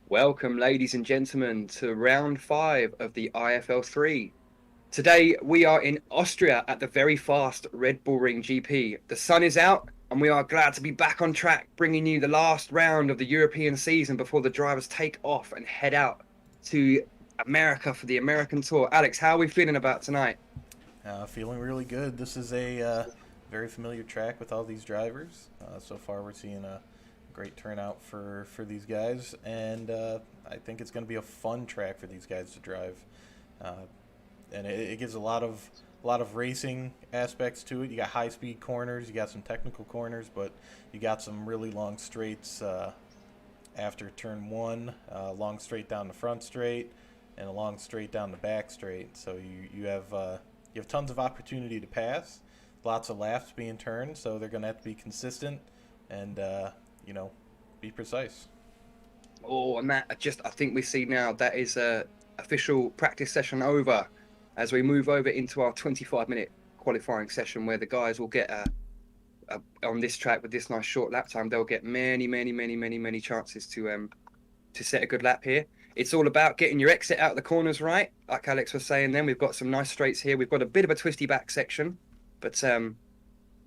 Welcome, ladies and gentlemen, to round 5 of the IFL3. Today, we are in Austria at the very fast Red Bull Ring GP. The sun is out, and we are glad to be back on track, bringing you the last round of the European season before the drivers take off and head out to America for the American Tour. Alex, how are we feeling about tonight? Feeling really good. This is a very familiar track with all these drivers. So far, we're seeing a great turnout for these guys, and I think it's going to be a fun track for these guys to drive. Uh, and it gives a lot of racing aspects to it. You got high speed corners, you got some technical corners, but you got some really long straights after turn one, long straight down the front straight, and a long straight down the back straight. So you have tons of opportunity to pass, lots of laps being turned. So they're going to have to be consistent and be precise. Oh, and that I think we see now that is a official practice session over as we move over into our 25-minute qualifying session where the guys will get on this track with this nice short lap time. They'll get many chances to set a good lap here. It's all about getting your exit out of the corners right, like Alex was saying. Then we've got some nice straights here. We've got a bit of a twisty back section, but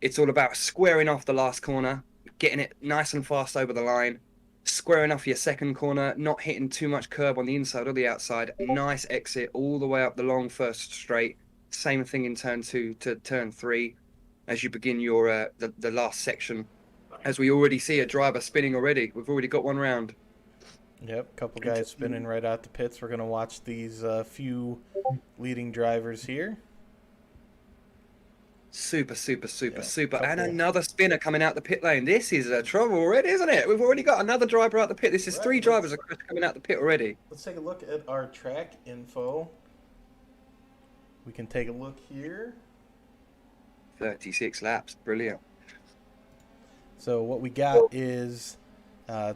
it's all about squaring off the last corner, getting it nice and fast over the line, squaring off your second corner, not hitting too much curb on the inside or the outside. Nice exit all the way up the long first straight. Same thing in turn 2 to turn 3 as you begin your the last section. As we already see a driver spinning already. We've already got one round. Yep, couple guys spinning right out the pits. We're going to watch these few leading drivers here. Super. Yeah, And couple. another spinner coming out the pit lane. This is a trouble already, isn't it? We've already got another driver out the pit. This is Right, three drivers coming out the pit already. let's take a look at our track info. We can take a look here. 36 laps. Brilliant. So what we got is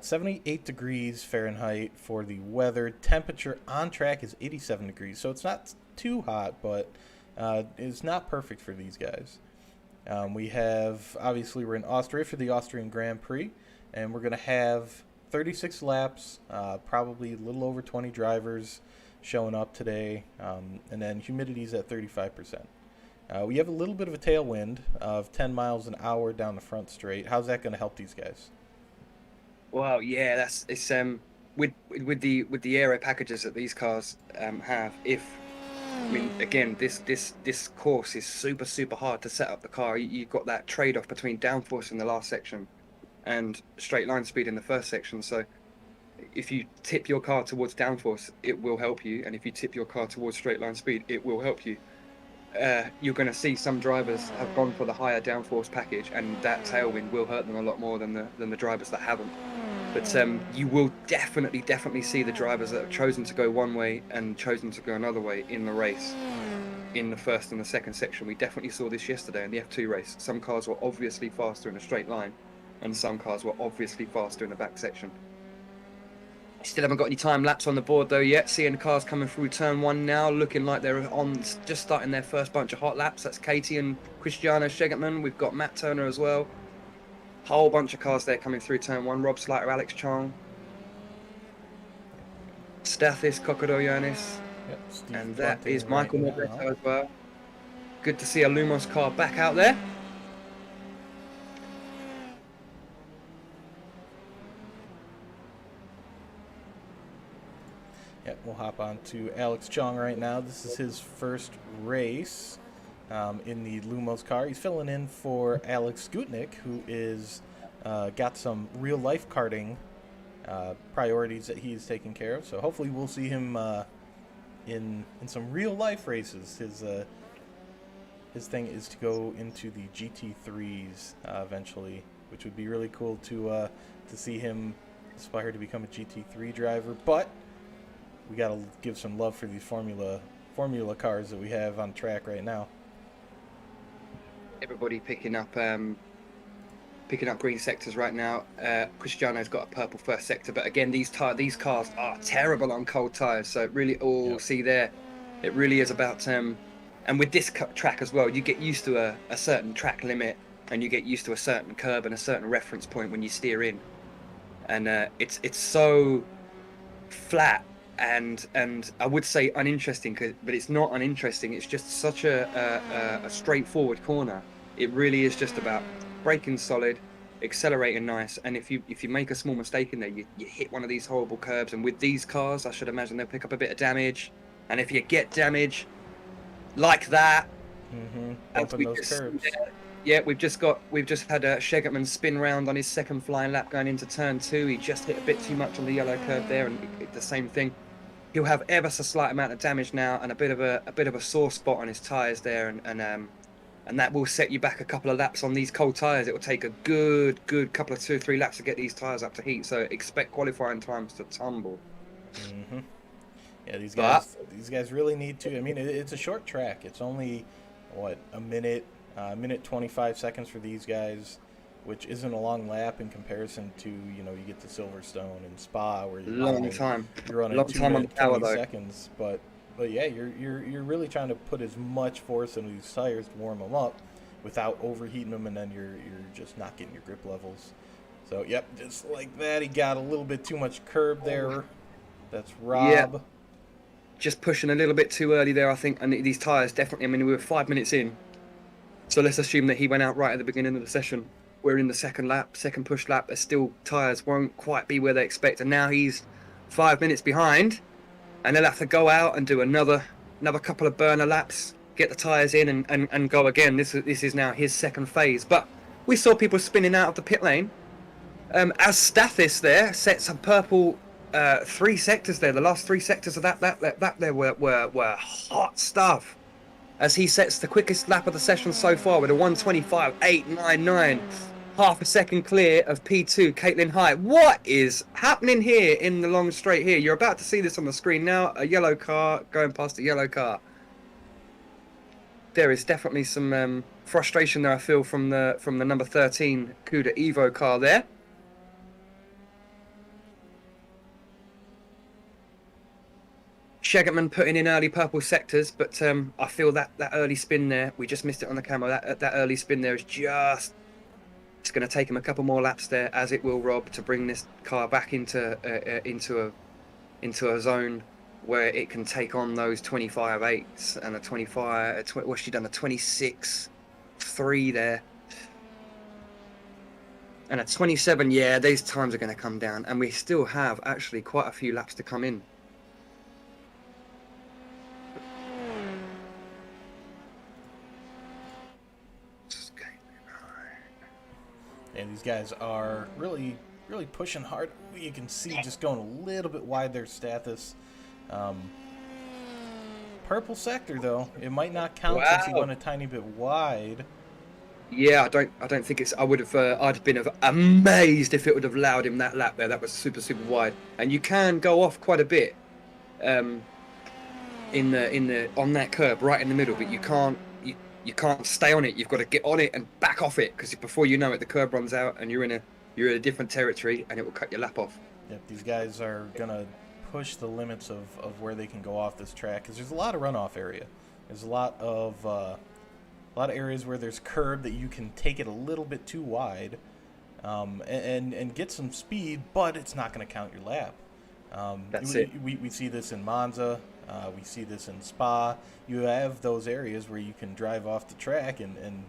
78 degrees Fahrenheit for the weather. Temperature on track is 87 degrees, so it's not too hot, but it's not perfect for these guys. Obviously, we're in Austria for the Austrian Grand Prix, and we're going to have 36 laps, probably a little over 20 drivers showing up today, and then humidity's at 35%. We have a little bit of a tailwind of 10 miles an hour down the front straight. How's that going to help these guys? Well, yeah, it's with the aero packages that these cars have. I mean, again, this course is super hard to set up the car. You've got that trade-off between downforce in the last section and straight line speed in the first section. So if you tip your car towards downforce, it will help you, and if you tip your car towards straight line speed, it will help you. You're going to see some drivers have gone for the higher downforce package, and that tailwind will hurt them a lot more than the drivers that haven't. But you will definitely see the drivers that have chosen to go one way and chosen to go another way in the race. In the first and the second section, we definitely saw this yesterday in the F2 race. Some cars were obviously faster in a straight line, and some cars were obviously faster in the back section. Still haven't got any time lapse on the board though yet. Seeing the cars coming through turn 1 now, looking like they're on just starting their first bunch of hot laps. That's Katie and Cristiano Schegertman. We've got Matt Turner as well. Whole bunch of cars there coming through turn 1. Rob Slater, Alex Chong, Stathis Kokodoyanis, Yep, and Steve that Bunting is Michael right Morbetto now. as well. Good to see a Lumos car back out there. Yep, we'll hop on to Alex Chong right now. This is his first race in the Lumos car. He's filling in for Alex Gutnick, who is got some real life karting priorities that he is taking care of. So hopefully we'll see him in some real life races. His thing is to go into the GT3s eventually, which would be really cool to see him aspire to become a GT3 driver. But we got to give some love for these formula cars that we have on track right now. Everybody picking up green sectors right now. Cristiano's got a purple first sector, but again, these cars are terrible on cold tires. So it really, Yep. see there, it really is about and with this track as well, you get used to a certain track limit, and you get used to a certain curb and a certain reference point when you steer in, and it's so flat and I would say uninteresting, but it's not uninteresting. It's just such a straightforward corner. It really is just about braking solid, accelerating nice, and if you make a small mistake in there, you hit one of these horrible curbs. And with these cars, I should imagine they'll pick up a bit of damage. And if you get damage like that, as Bumping we those just see curbs. there, yeah, we've just had a Shegertman spin round on his second flying lap going into turn 2. He just hit a bit too much on the yellow curb there, and the same thing. He'll have ever so slight amount of damage now, and a bit of a sore spot on his tires there, and that will set you back a couple of laps on these cold tires. It will take a good couple of 2 or 3 laps to get these tires up to heat. So expect qualifying times to tumble. Yeah, these guys really need to. I mean, it's a short track. It's only what, a minute 25 seconds for these guys, which isn't a long lap in comparison to, you get to Silverstone and Spa where you're Long running, time, you're running long 2 time on the minute power 20 though. seconds. But yeah, you're really trying to put as much force into these tires to warm them up without overheating them, and then you're just not getting your grip levels. So yep, just like that, he got a little bit too much curb there. That's Rob. Yeah. Just pushing a little bit too early there, I think, and these tires definitely. I mean, we were 5 minutes in, so let's assume that he went out right at the beginning of the session. We're in the second push lap. There's still tires won't quite be where they expect, and now he's 5 minutes behind, and they'll have to go out and do another couple of burner laps, get the tires in, and go again. This is now his second phase. But we saw people spinning out of the pit lane. As Stathis there sets a purple 3 sectors there. The last 3 sectors of that there were hot stuff. As he sets the quickest lap of the session so far with a 1:25.899, half a second clear of P2, Caitlin High. What is happening here in the long straight here? You're about to see this on the screen now. A yellow car going past a yellow car. There is definitely some frustration there, I feel, from the number 13 Cuda Evo car there. Shegertman putting in early purple sectors, but I feel that early spin there, we just missed it on the camera. That early spin there is it's going to take him a couple more laps there, as it will Rob, to bring this car back into a zone where it can take on those 25.8s and a 25. What's she done? A 26.3 there. And a 27. Yeah, these times are going to come down, and we still have actually quite a few laps to come in. And these guys are really pushing hard. You can see just going a little bit wide there, Stathis. Purple sector though, it might not count since he went a tiny bit wide. Yeah, I don't think it's. I'd have been amazed if it would have allowed him that lap there. That was super wide, and you can go off quite a bit, on that curb right in the middle, but you can't stay on it. You've got to get on it and back off it, because before you know it, the curb runs out and you're in a different territory, and it will cut your lap off. Yep, these guys are gonna push the limits of where they can go off this track, because there's a lot of runoff area. There's a lot of areas where there's curb that you can take it a little bit too wide, and get some speed, but it's not going to count your lap. That's it. We see this in Monza. We see this in Spa. You have those areas where you can drive off the track and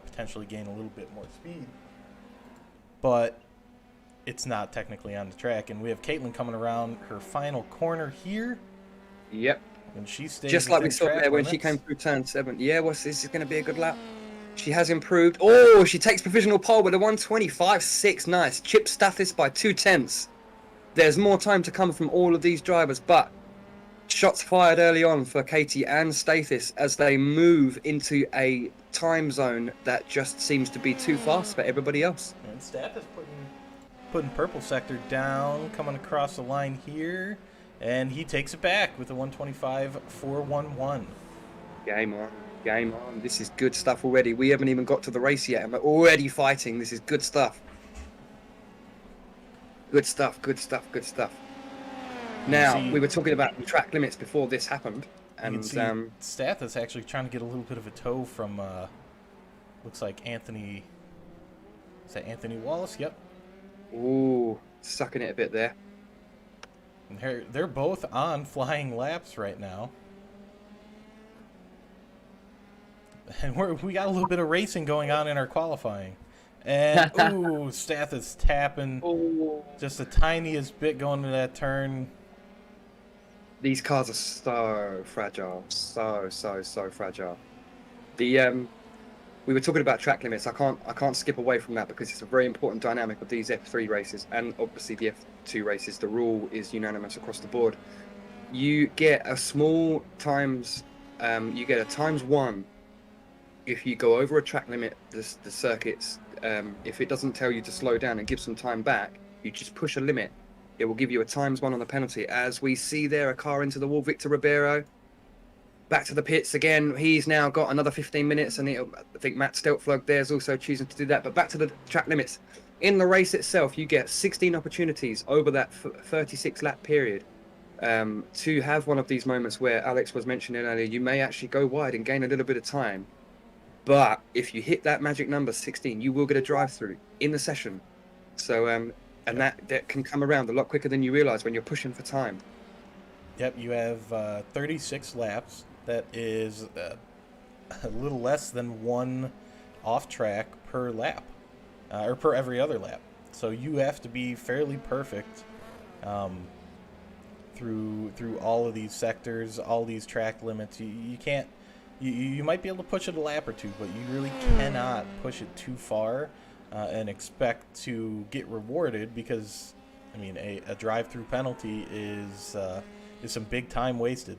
potentially gain a little bit more speed, but it's not technically on the track. And we have Caitlin coming around her final corner here. Yep. And she stays just like we saw there when she came through turn 7. Yeah, this is going to be a good lap. She has improved. Oh, she takes provisional pole with a 1:25.6. Nice. Chip Stathis by 0.2. There's more time to come from all of these drivers, but shots fired early on for Katie and Stathis as they move into a time zone that just seems to be too fast for everybody else. And Stathis putting purple sector down, coming across the line here, and he takes it back with a 1:25.411. Game on. This is good stuff already. We haven't even got to the race yet, and we're already fighting. This is good stuff. Good stuff. Now, we were talking about the track limits before this happened, and Stathis actually trying to get a little bit of a tow from looks like Anthony. Is that Anthony Wallace? Yep. Ooh, sucking it a bit there. And they're both on flying laps right now. And we got a little bit of racing going on in our qualifying. And, ooh, Stath is tapping Oh, just the tiniest bit going to that turn. these cars are so fragile, so fragile. The we were talking about track limits. I can't skip away from that because it's a very important dynamic of these F3 races and obviously the F2 races. The rule is unanimous across the board. You get a small times, you get a ×1 if you go over a track limit. The circuits, if it doesn't tell you to slow down and give some time back, you just push a limit. It will give you a ×1 on the penalty. As we see there, a car into the wall, Victor Ribeiro. Back to the pits again. He's now got another 15 minutes, and I think Matt Steltflug there is also choosing to do that. But back to the track limits. In the race itself, you get 16 opportunities over that 36-lap period to have one of these moments where Alex was mentioning earlier. You may actually go wide and gain a little bit of time. But if you hit that magic number, 16, you will get a drive-through in the session. So, and that can come around a lot quicker than you realize when you're pushing for time. Yep, you have 36 laps. That is a little less than one off track per lap, or per every other lap. So you have to be fairly perfect through all of these sectors, all these track limits. You can't. You might be able to push it a lap or two, but you really cannot push it too far and expect to get rewarded because, I mean, a drive-through penalty is some big time wasted.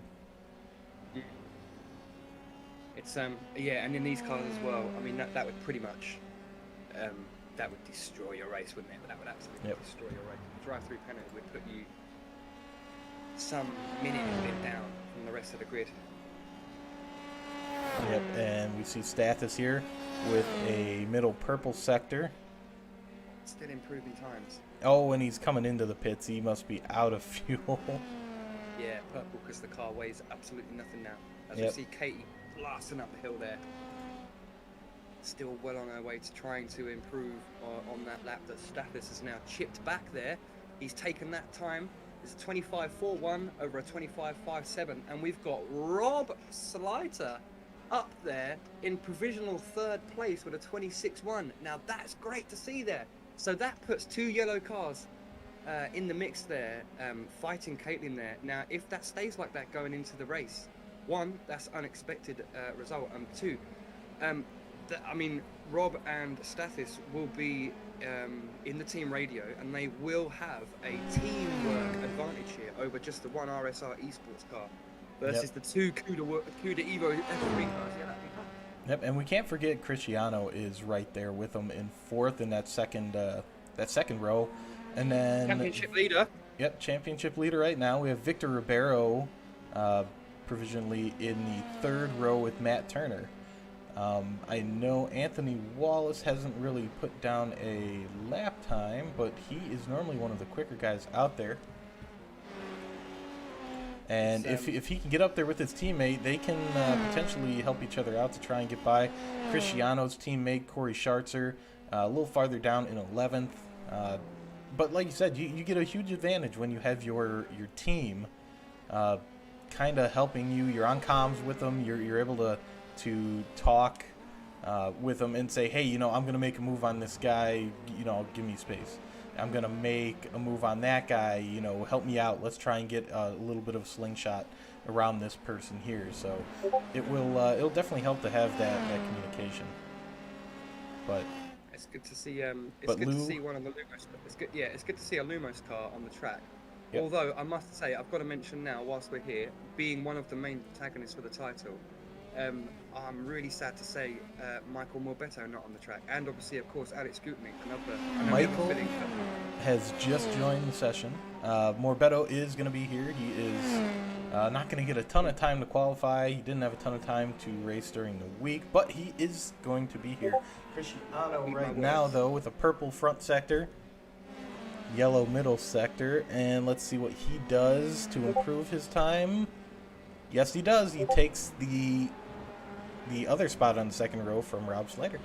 It's yeah, and in these cars as well. I mean, that would pretty much that would destroy your race, wouldn't it? That would absolutely destroy your race. Drive-through penalty would put you some minute and a bit down from the rest of the grid. Yep, and we see Stathis here with a middle purple sector. Still improving times. Oh, and he's coming into the pits. He must be out of fuel. Yeah, purple because the car weighs absolutely nothing now. As we see Katie blasting up the hill there. Still well on her way to trying to improve on that lap that Stathis has now chipped back there. He's taken that time. It's a 25.41 over a 25.57, and we've got Rob Slater up there in provisional third place with a 26.1. Now that's great to see there. So that puts two yellow cars in the mix there, fighting Caitlin there. Now if that stays like that going into the race, one, that's unexpected result, and two, I mean, Rob and Stathis will be in the team radio, and they will have a teamwork advantage here over just the one RSR esports car versus the two CUDA Evo F3 cars. Yeah, that'd be fun. Yep, and we can't forget Cristiano is right there with them in fourth in that second row, and then championship leader. Yep, championship leader right now. We have Victor Ribeiro, provisionally in the third row with Matt Turner. I know Anthony Wallace hasn't really put down a lap time, but he is normally one of the quicker guys out there. And if he can get up there with his teammate, they can potentially help each other out to try and get by. Cristiano's teammate, Corey Schartzer, a little farther down in 11th. But like you said, you get a huge advantage when you have your team kind of helping you. You're on comms with them. You're able to talk with them and say, hey, you know, I'm going to make a move on this guy, you know, give me space. I'm going to make a move on that guy, you know, help me out. Let's try and get a little bit of a slingshot around this person here. So it'll definitely help to have that communication. But it's good to see to see one of the Lumos. It's good to see a Lumos car on the track. Yep. Although I must say, I've got to mention now, whilst we're here, being one of the main protagonists for the title, I'm really sad to say Michael Morbetto not on the track, and obviously, of course, Alex Gutnick, Michael has just joined the session. Morbetto is going to be here. He is not going to get a ton of time to qualify. He didn't have a ton of time to race during the week, but he is going to be here. Cristiano right now, though, with a purple front sector, yellow middle sector, and let's see what he does to improve his time. Yes, he does. He takes the other spot on the second row from Rob Slater.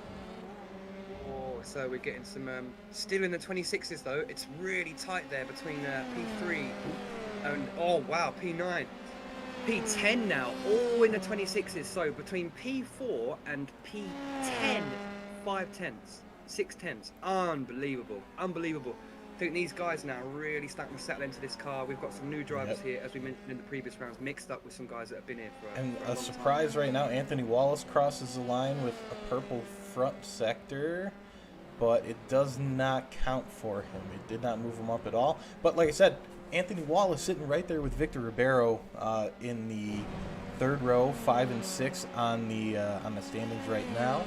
Oh, so we're getting some still in the 26s though. It's really tight there between P3 And oh wow, P9, P10 now, all in the 26s. So between P4 and P10, 5/10, 6/10. Unbelievable, unbelievable. I think these guys now are really starting to settle into this car. We've got some new drivers here, as we mentioned in the previous rounds, mixed up with some guys that have been here for And for a a long surprise time. right now, Anthony Wallace crosses the line with a purple front sector, but it does not count for him. It did not move him up at all. But like I said, Anthony Wallace sitting right there with Victor Ribeiro in the third row, 5 and 6 on the standings right now.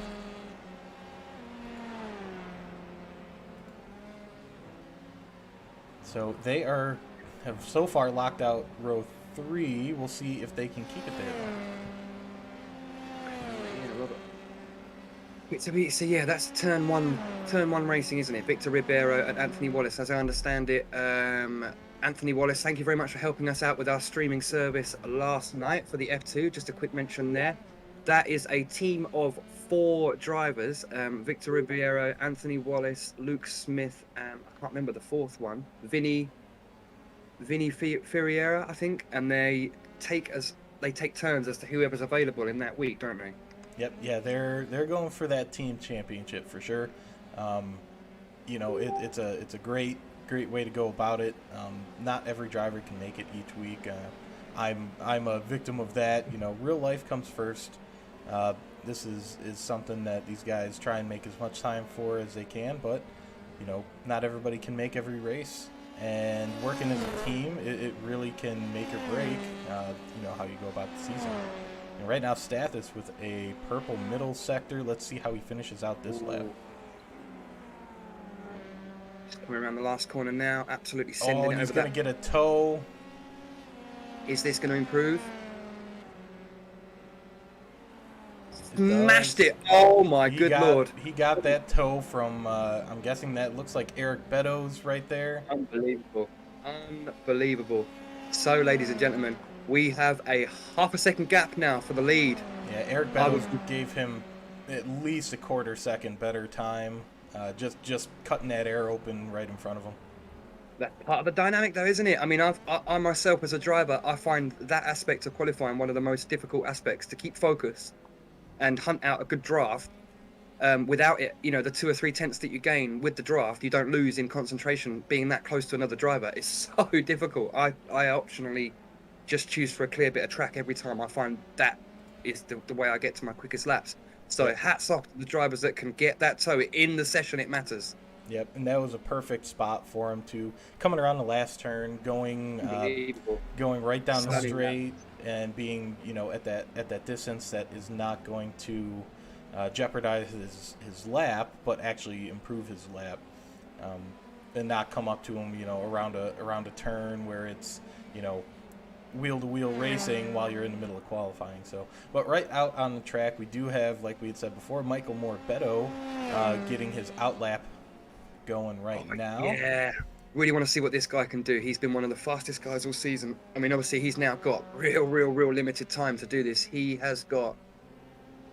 So they have so far locked out row 3. We'll see if they can keep it there. Yeah, Robert. So yeah, that's turn one racing, isn't it? Victor Ribeiro and Anthony Wallace, as I understand it. Anthony Wallace, thank you very much for helping us out with our streaming service last night for the F2. Just a quick mention there. That is a team of 4 drivers: Victor Ribeiro, Anthony Wallace, Luke Smith, I can't remember the fourth one, Vinny Ferreira, I think. And they take turns as to whoever's available in that week, don't they? Yep, yeah, they're going for that team championship for sure. It's a great way to go about it. Not every driver can make it each week. I'm a victim of that. Real life comes first. This is something that these guys try and make as much time for as they can, but not everybody can make every race. And working as a team, it really can make or break. How you go about the season. And right now, Stathis with a purple middle sector. Let's see how he finishes out this lap. Just coming around the last corner now, absolutely sending it over. He's going to get a toe. Is this going to improve? Smashed it! Oh my good lord! He got that toe from. I'm guessing that looks like Eric Beddoes right there. Unbelievable, unbelievable. So, ladies and gentlemen, we have a half a second gap now for the lead. Yeah, Eric Beddoes gave him at least a quarter second better time. Just cutting that air open right in front of him. That's part of the dynamic, though, isn't it? I mean, I myself as a driver, I find that aspect of qualifying one of the most difficult aspects, to keep focus and hunt out a good draft. Without it, the 2 or 3 tenths that you gain with the draft, you don't lose in concentration. Being that close to another driver is so difficult. I optionally just choose for a clear bit of track every time. I find that is the way I get to my quickest laps. So hats off to the drivers that can get that toe in the session. It matters. Yep, and that was a perfect spot for him to coming around the last turn, going right down the straight, and being at that distance that is not going to jeopardize his lap, but actually improve his lap, and not come up to him around a turn where it's wheel-to-wheel racing while you're in the middle of qualifying. So, but right out on the track, we do have, like we had said before, Michael Morbetto getting his outlap going right now. Yeah, really want to see what this guy can do. He's been one of the fastest guys all season. I mean, obviously he's now got real limited time to do this. He has got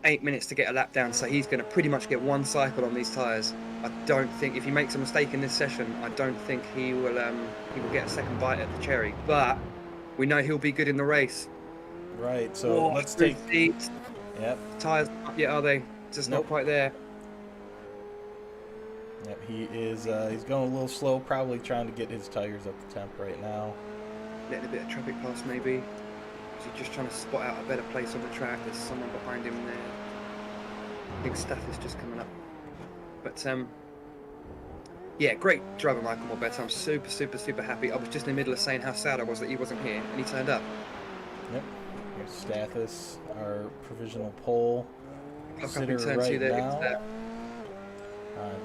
8 minutes to get a lap down, so he's going to pretty much get one cycle on these tires. I don't think, if he makes a mistake in this session, I don't think he will get a second bite at the cherry. But we know he'll be good in the race. Right. So let's take. Yep. Tires up yet, are they? Just not quite there. Yep, he is. He's going a little slow, probably trying to get his tires up to temp right now. Letting a bit of traffic pass, maybe. Is he just trying to spot out a better place on the track? There's someone behind him there. I think Staff is just coming up. But yeah, great driver, Michael Morbetto. I'm super happy. I was just in the middle of saying how sad I was that he wasn't here, and he turned up. Yep. Here's Stathis, our provisional pole sitter turn right two there, now.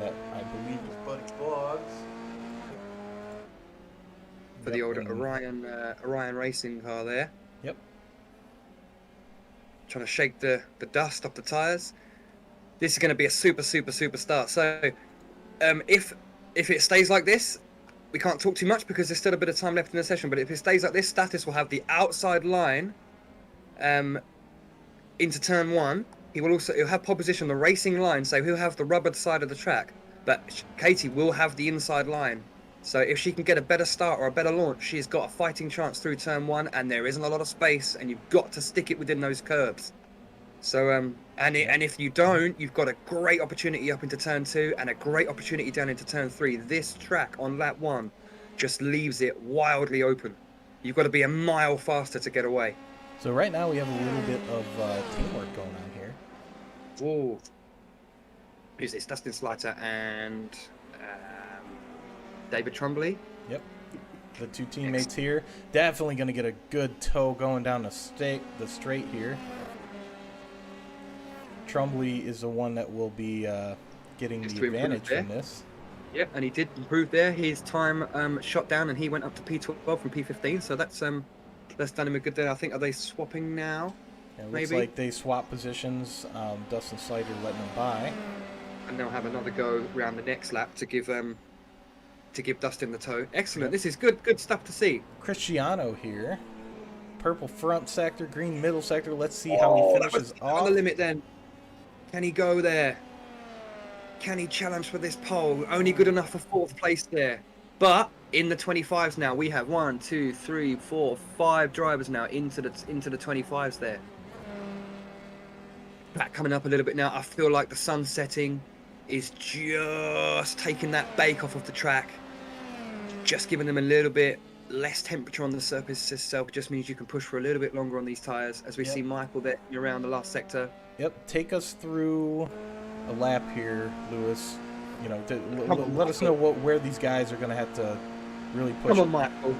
That I believe is Buddy Boggs. For the old Orion racing car there. Yep. Trying to shake the dust off the tyres. This is going to be a super start. So if it stays like this, we can't talk too much because there's still a bit of time left in the session. But if it stays like this, Stathis will have the outside line into turn 1. He'll have pole position, the racing line, so he'll have the rubbered side of the track. But Katie will have the inside line. So if she can get a better start or a better launch, she's got a fighting chance through turn 1, and there isn't a lot of space, and you've got to stick it within those curbs. So and if you don't, you've got a great opportunity up into turn 2 and a great opportunity down into turn 3. This track on lap 1 just leaves it wildly open. You've got to be a mile faster to get away. So right now we have a little bit of teamwork going on here. Whoa. Who's this? Dustin Slater and David Trumbley. Yep. The two teammates here. Definitely going to get a good tow going down the straight here. Trumbley is the one that will be getting the advantage from this. Yep, and he did improve there. His time shot down, and he went up to P12 from P15. So that's done him a good day. I think, are they swapping now? Yeah, it looks like they swap positions. Dustin Slater letting them by, and they'll have another go around the next lap to give Dustin the tow. Excellent. Yep. This is good stuff to see. Cristiano here, purple front sector, green middle sector. Let's see how he finishes off. On the limit then. Can he go there? Can he challenge for this pole? Only good enough for 4th place there. But in the 25s now, we have 1, 2, 3, 4, 5 drivers now into the 25s there. Back coming up a little bit now. I feel like the sun setting is just taking that bake off of the track. Just giving them a little bit less temperature on the surface itself. Just means you can push for a little bit longer on these tyres. As we see Michael there around the last sector. Yep, take us through a lap here, Lewis. You know, let us know where these guys are going to have to really push. Come on, Michael.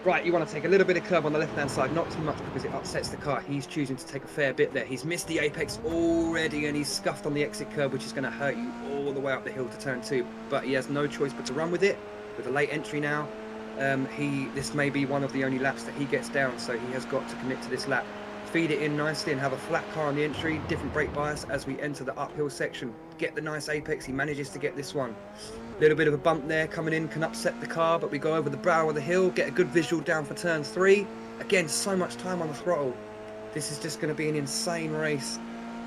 Right, you want to take a little bit of curb on the left-hand side, not too much because it upsets the car. He's choosing to take a fair bit there. He's missed the apex already, and he's scuffed on the exit curb, which is going to hurt you all the way up the hill to turn 2. But he has no choice but to run with it. With a late entry now, this may be one of the only laps that he gets down, so he has got to commit to this lap. Feed it in nicely and have a flat car on the entry, different brake bias as we enter the uphill section. Get the nice apex, he manages to get this one. Little bit of a bump there coming in, can upset the car, but we go over the brow of the hill, get a good visual down for turn 3. Again, so much time on the throttle. This is just going to be an insane race.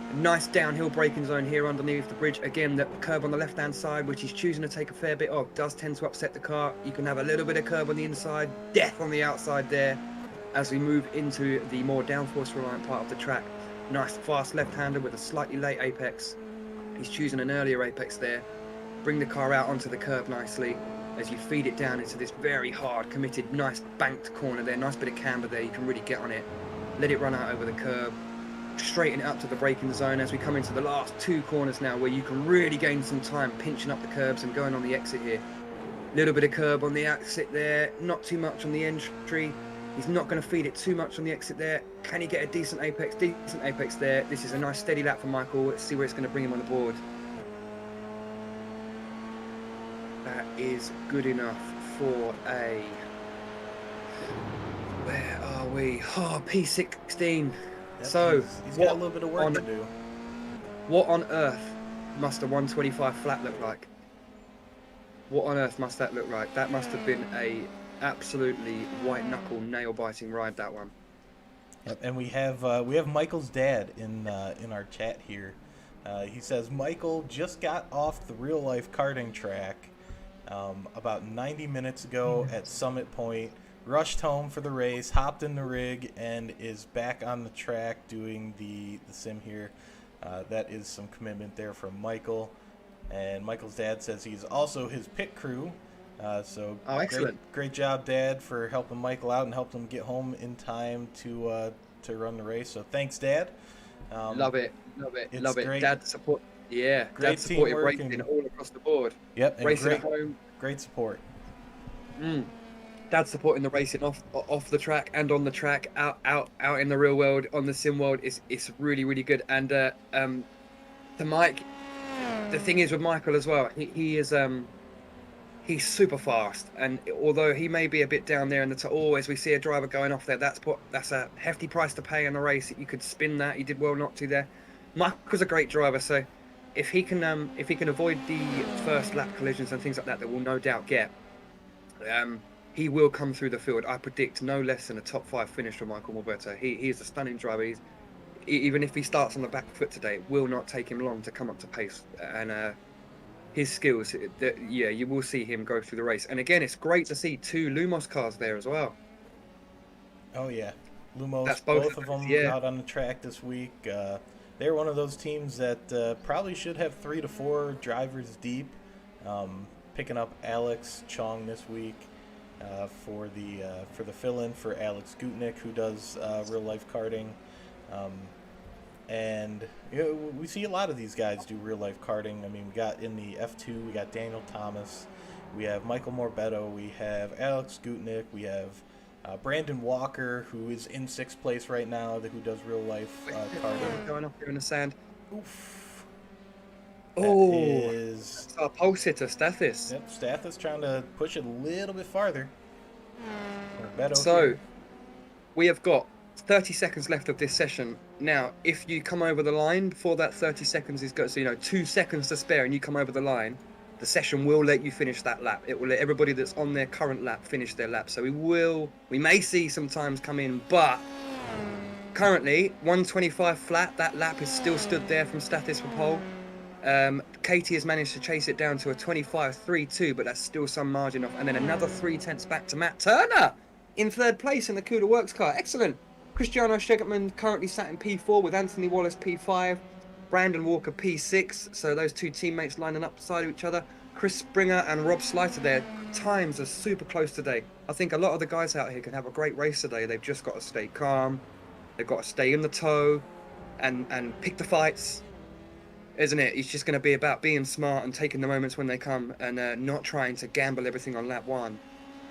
A nice downhill braking zone here underneath the bridge. Again, the curb on the left-hand side, which he's choosing to take a fair bit of, does tend to upset the car. You can have a little bit of curb on the inside, death on the outside there. As we move into the more downforce reliant part of the track. Nice fast left-hander with a slightly late apex. He's choosing an earlier apex there. Bring the car out onto the curb nicely as you feed it down into this very hard, committed, nice banked corner there. Nice bit of camber there, you can really get on it. Let it run out over the curb. Straighten it up to the braking zone as we come into the last 2 corners now where you can really gain some time pinching up the curbs and going on the exit here. Little bit of curb on the exit there, not too much on the entry. He's not going to feed it too much on the exit there. Can he get a decent apex? Decent apex there. This is a nice steady lap for Michael. Let's see where it's going to bring him on the board. That is good enough for a... Where are we? Oh, P16. Yep, so, he's got a little bit of work to do. What on earth must a 125 flat look like? What on earth must that look like? That must have been a absolutely white knuckle nail biting ride, that one. Yep, and we have Michael's dad in our chat here. He says Michael just got off the real life karting track about 90 minutes ago at Summit Point, rushed home for the race, hopped in the rig, and is back on the track doing the sim here. That is some commitment there from Michael. And Michael's dad says he's also his pit crew. So excellent. Great job, Dad, for helping Michael out and helping him get home in time to run the race. So thanks, Dad. Love it. Great. Dad support. Yeah, great Dad supported racing and, all across the board. Yep, and racing at home. Great support. Dad supporting the racing off the track and on the track, out in the real world, on the sim world. It's really good. And to Mike, the thing is with Michael as well, he is he's super fast, and although he may be a bit down there in the as we see a driver going off there, that's a hefty price to pay in a race. You could spin that. He did well not to there. Michael's a great driver, so if he can avoid the first lap collisions and things like that we'll no doubt get, he will come through the field. I predict no less than a top 5 finish for Michael Morbetto. He is a stunning driver. Even if he starts on the back foot today, it will not take him long to come up to pace, and his skills, yeah, you will see him go through the race. And again, it's great to see 2 Lumos cars there as well. Oh yeah, Lumos, That's both both of of those, them yeah. out on the track this week. They're one of those teams that probably should have 3 to 4 drivers deep. Picking up Alex Chong this week for the fill-in for Alex Gutnick, who does real life karting. Um, and we see a lot of these guys do real life karting. I mean, we got in the F2, we got Daniel Thomas, we have Michael Morbetto, we have Alex Gutnick, we have Brandon Walker, who is in 6th place right now, who does real life karting. Going up here in the sand. Oof. That Oh, is. that's our pole sitter, Stathis. Yep, Stathis trying to push it a little bit farther. Morbetto So here. we have got 30 seconds left of this session. Now, if you come over the line before that 30 seconds is got, so 2 seconds to spare, and you come over the line, the session will let you finish that lap. It will let everybody that's on their current lap finish their lap. So we may see some times come in, but currently 125 flat. That lap is still stood there from Stathis for pole. Katie has managed to chase it down to a 25.32, but that's still some margin off. And then another 3/10 back to Matt Turner in 3rd place in the Cuda Works car. Excellent. Cristiano Shegerman currently sat in P4 with Anthony Wallace P5, Brandon Walker P6. So those 2 teammates lining up beside each other. Chris Springer and Rob Slater, their times are super close today. I think a lot of the guys out here can have a great race today. They've just got to stay calm. They've got to stay in the tow and pick the fights. Isn't it? It's just going to be about being smart and taking the moments when they come, and not trying to gamble everything on lap 1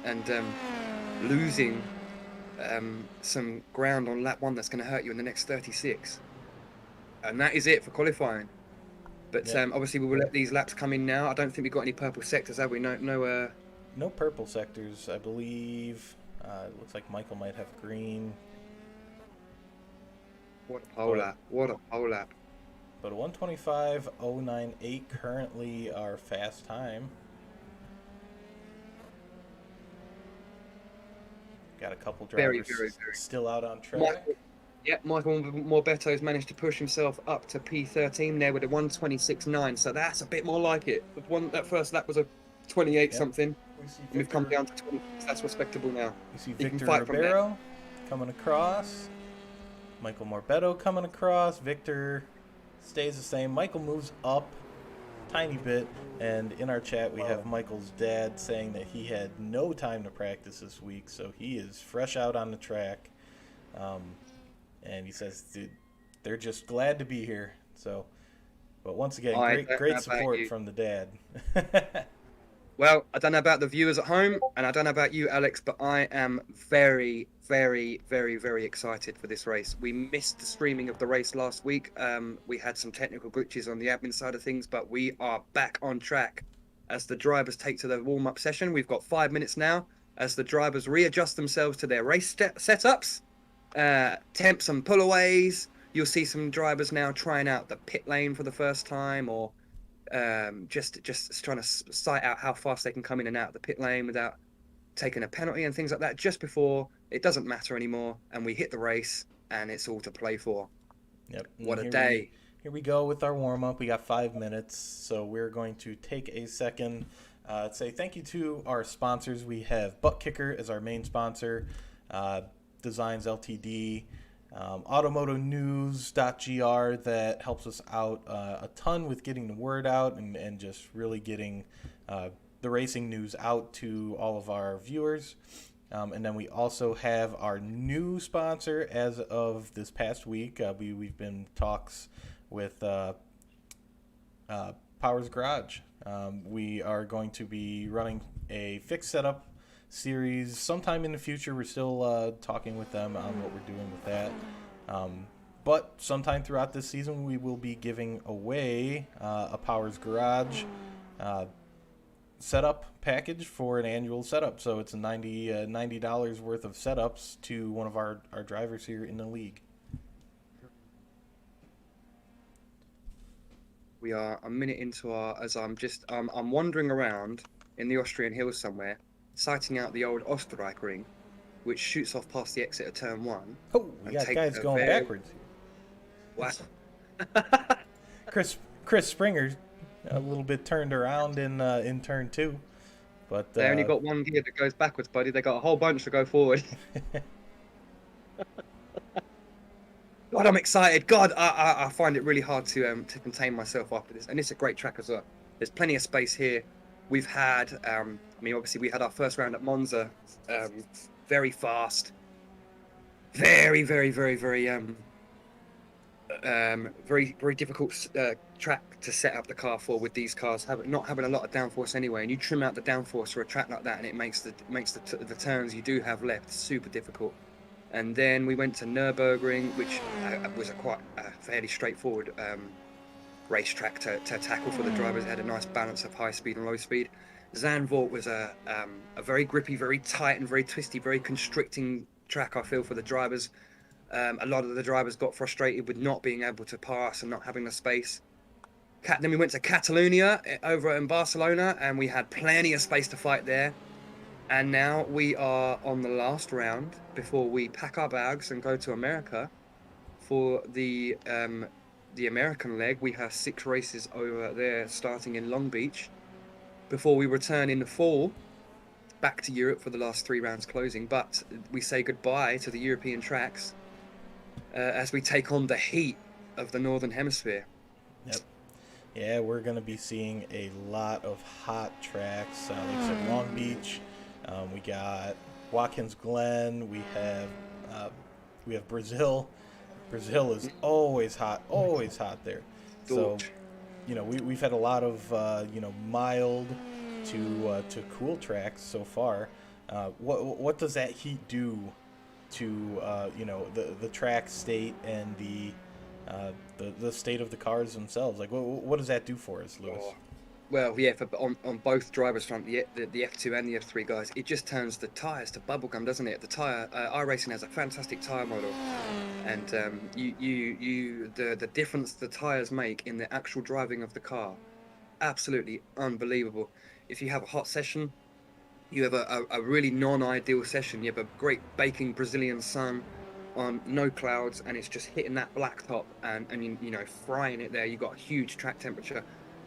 and losing some ground on lap 1 that's going to hurt you in the next 36. And that is it for qualifying. But Yep. Obviously we will let these laps come in now. I don't think we've got any purple sectors, have we? No purple sectors, I believe. It looks like Michael might have green. What a pole lap. What a pole lap. But a 125.098 currently our fast time. Got a couple drivers Very. still out on track. Michael Morbetto's managed to push himself up to P13 there with a 126.9, so that's a bit more like it. That first lap was a 28 something. We've come down to 20. That's respectable now. You see Victor Ribeiro coming across. Michael Morbetto coming across. Victor stays the same. Michael moves up a tiny bit. And in our chat, we have Michael's dad saying that he had no time to practice this week, so he is fresh out on the track. And he says, dude, they're just glad to be here. So, but once again, great support from the dad. Well, I don't know about the viewers at home, and I don't know about you, Alex, but I am very excited for this race. We missed the streaming of the race last week. We had some technical glitches on the admin side of things, but we are back on track as the drivers take to the warm-up session. We've got 5 minutes now as the drivers readjust themselves to their race setups, temps and pullaways. You'll see some drivers now trying out the pit lane for the first time, or just trying to sight out how fast they can come in and out of the pit lane without taking a penalty and things like that, just before it doesn't matter anymore and we hit the race and it's all to play for. Yep. What a day. Here we go with our warm-up. We got 5 minutes, so we're going to take a second to say thank you to our sponsors. We have Butt Kicker as our main sponsor, Designs Ltd, automotonews.gr that helps us out a ton with getting the word out and just really getting the racing news out to all of our viewers. And then we also have our new sponsor as of this past week. We've been in talks with Powers Garage. We are going to be running a fixed setup series sometime in the future. We're still talking with them on what we're doing with that. But sometime throughout this season, we will be giving away a Powers Garage setup package for an annual setup. So it's a $90 worth of setups to one of our drivers here in the league. We are a minute into I'm wandering around in the Austrian hills somewhere, sighting out the old Österreich-Ring, which shoots off past the exit of turn 1. Oh, we got guys going backwards. Wow. Chris Springer a little bit turned around in turn 2. But They only got one gear that goes backwards, buddy. They got a whole bunch to go forward. God, I'm excited. God, I find it really hard to contain myself after this. And it's a great track as well. There's plenty of space here. We've had, I mean, obviously we had our first round at Monza, very fast, very, very, very, very, very difficult track to set up the car for with these cars, not having a lot of downforce anyway. And you trim out the downforce for a track like that, and it makes the turns you do have left super difficult. And then we went to Nürburgring, which was a fairly straightforward racetrack to tackle for the drivers. It had a nice balance of high speed and low speed. Zandvoort was a very grippy, very tight and very twisty, very constricting track, I feel, for the drivers. A lot of the drivers got frustrated with not being able to pass and not having the space. Then we went to Catalonia over in Barcelona, and we had plenty of space to fight there. And now we are on the last round before we pack our bags and go to America for the American leg. We have 6 races over there starting in Long Beach before we return in the fall back to Europe for the last 3 rounds closing. But we say goodbye to the European tracks as we take on the heat of the Northern Hemisphere. Yep. Yeah, we're going to be seeing a lot of hot tracks. Like I said, Long Beach. We got Watkins Glen. We have Brazil. Brazil is always hot there. So, you know, we've had a lot of mild to cool tracks so far. What does that heat do to the track state and the state of the cars themselves? Like, what does that do for us, Lewis? Well, yeah, on both drivers' front, the F2 and the F3 guys, it just turns the tyres to bubblegum, doesn't it? The tyre, iRacing has a fantastic tyre model, and the difference the tyres make in the actual driving of the car, absolutely unbelievable. If you have a hot session, you have a really non-ideal session. You have a great baking Brazilian sun on no clouds, and it's just hitting that black top and you know, frying it there. You've got a huge track temperature.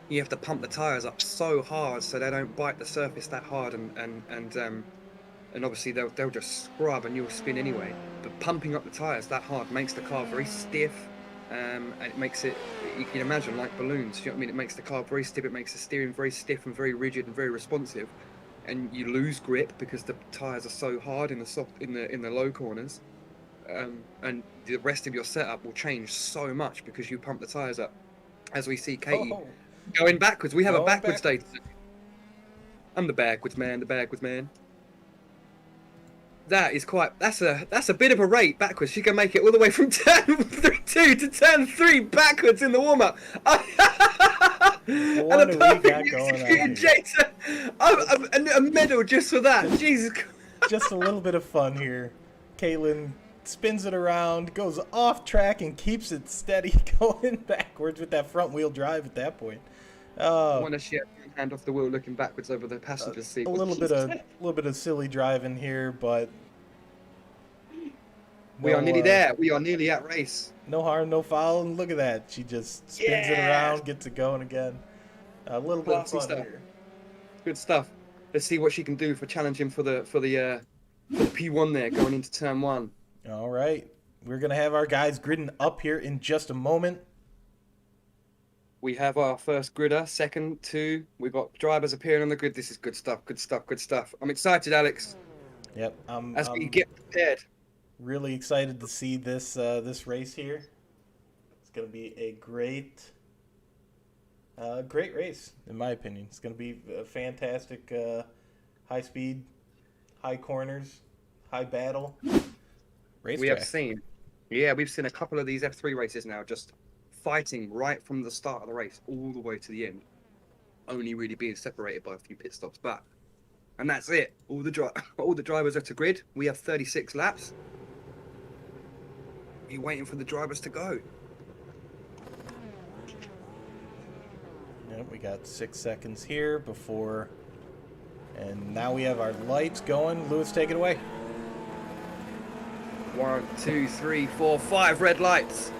You have to pump the tires up so hard so they don't bite the surface that hard, and obviously they'll just scrub and you'll spin anyway. But pumping up the tires that hard makes the car very stiff, and it makes it, you can imagine, like balloons. You know what I mean? It makes the car very stiff. It makes the steering very stiff and very rigid and very responsive, and you lose grip because the tires are so hard in the low corners, and the rest of your setup will change so much because you pump the tires up. As we see Katie. Going backwards. We have a backwards day. I'm the backwards man. That is that's a bit of a rate backwards. She can make it all the way from turn 2 to turn 3 backwards in the warm up. And a perfect executed Jata. A medal just for that. Jesus Christ. Just a little bit of fun here. Caitlin spins it around, goes off track, and keeps it steady going backwards with that front wheel drive at that point. I wonder if she had one hand off the wheel looking backwards over the passenger seat. A little bit of silly driving here, but we are nearly there. We are nearly at race. No harm, no foul, and look at that. She just spins it around, gets it going again. A little bit of fun stuff. here. Good stuff. Let's see what she can do for challenging for the P1 there going into turn 1. All right. We're going to have our guys gridding up here in just a moment. We have our first gridder, second, 2. We've got drivers appearing on the grid. This is good stuff. I'm excited, Alex. Yep. As we get prepared. Really excited to see this race here. It's going to be a great race, in my opinion. It's going to be a fantastic high speed, high corners, high battle race We track. have seen a couple of these F3 races now, just fighting right from the start of the race all the way to the end, only really being separated by a few pit stops. And that's it. All the drivers are to grid. We have 36 laps. You're waiting for the drivers to go. Yep, we got 6 seconds here before, and now we have our lights going. Lewis, take it away. 1, 2, 3, 4, 5 red lights.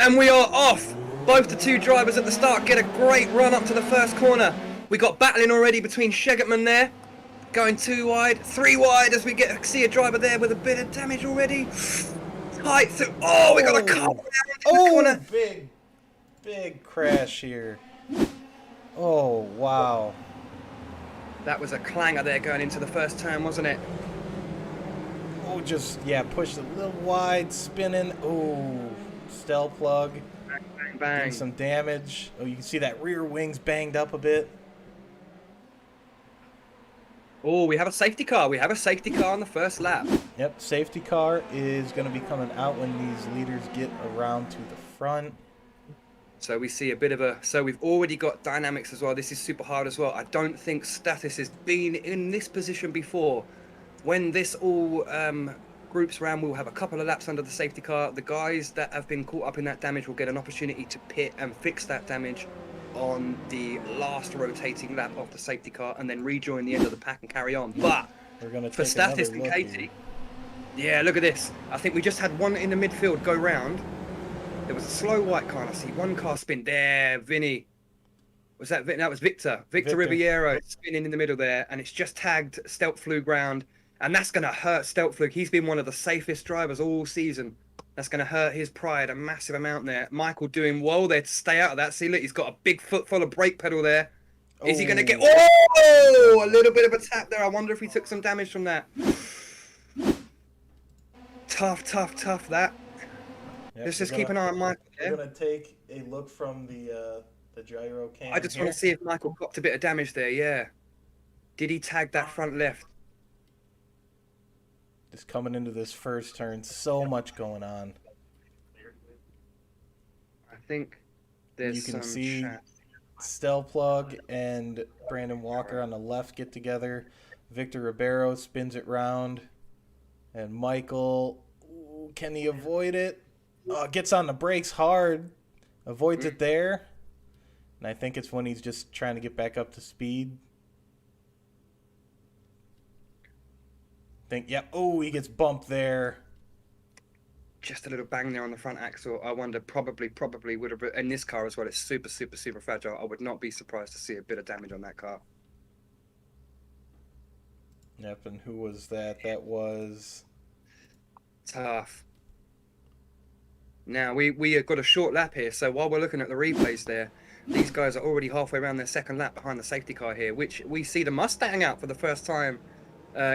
And we are off Both the two drivers at the start get a great run up to the first corner. We got battling already between Shegetman there, going 2 wide, 3 wide as we see a driver there with a bit of damage already. Tight through. Oh, we got a car around in the corner. Big crash here. Oh, wow. That was a clanger there going into the first turn, wasn't it? Oh, just, yeah, pushed a little wide, spinning. Oh, Stell plug. Bang, bang, bang. Doing some damage. Oh, you can see that rear wing's banged up a bit. Oh, we have a safety car. We have a safety car on the first lap. Yep, safety car is going to be coming out when these leaders get around to the front. So we see a bit of a... So we've already got dynamics as well. This is super hard as well. I don't think Stathis has been in this position before. When this all groups around, we'll have a couple of laps under the safety car. The guys that have been caught up in that damage will get an opportunity to pit and fix that damage on the last rotating lap of the safety car and then rejoin the end of the pack and carry on. But we're gonna for Stathis and Katie... Yeah, look at this. I think we just had one in the midfield go round. There was a slow white car, and I see one car spin there. Vinny, was that was Victor Ribeiro spinning in the middle there, and it's just tagged Steltflug round, and that's going to hurt Steltflug. He's been one of the safest drivers all season. That's going to hurt his pride a massive amount there. Michael doing well there to stay out of that. See, look, he's got a big foot full of brake pedal there. Is he going to get... Oh, a little bit of a tap there. I wonder if he took some damage from that. Tough, that. Yep, Let's just keep an eye on Michael. We're going to take a look from the gyro cam. I just want to see if Michael copped a bit of damage there, yeah. Did he tag that front left? Just coming into this first turn, so much going on. I think there's you can some see Stell Plug and Brandon Walker on the left get together. Victor Ribeiro spins it round. And Michael, can he avoid it? Gets on the brakes hard. Avoids it there. And I think it's when he's just trying to get back up to speed. Oh, he gets bumped there. Just a little bang there on the front axle. I wonder, probably would have... In this car as well, it's super fragile. I would not be surprised to see a bit of damage on that car. Yep, and who was that? That was... Tough. Now, we have got a short lap here, so while we're looking at the replays there, these guys are already halfway around their second lap behind the safety car here, which we see the Mustang out for the first time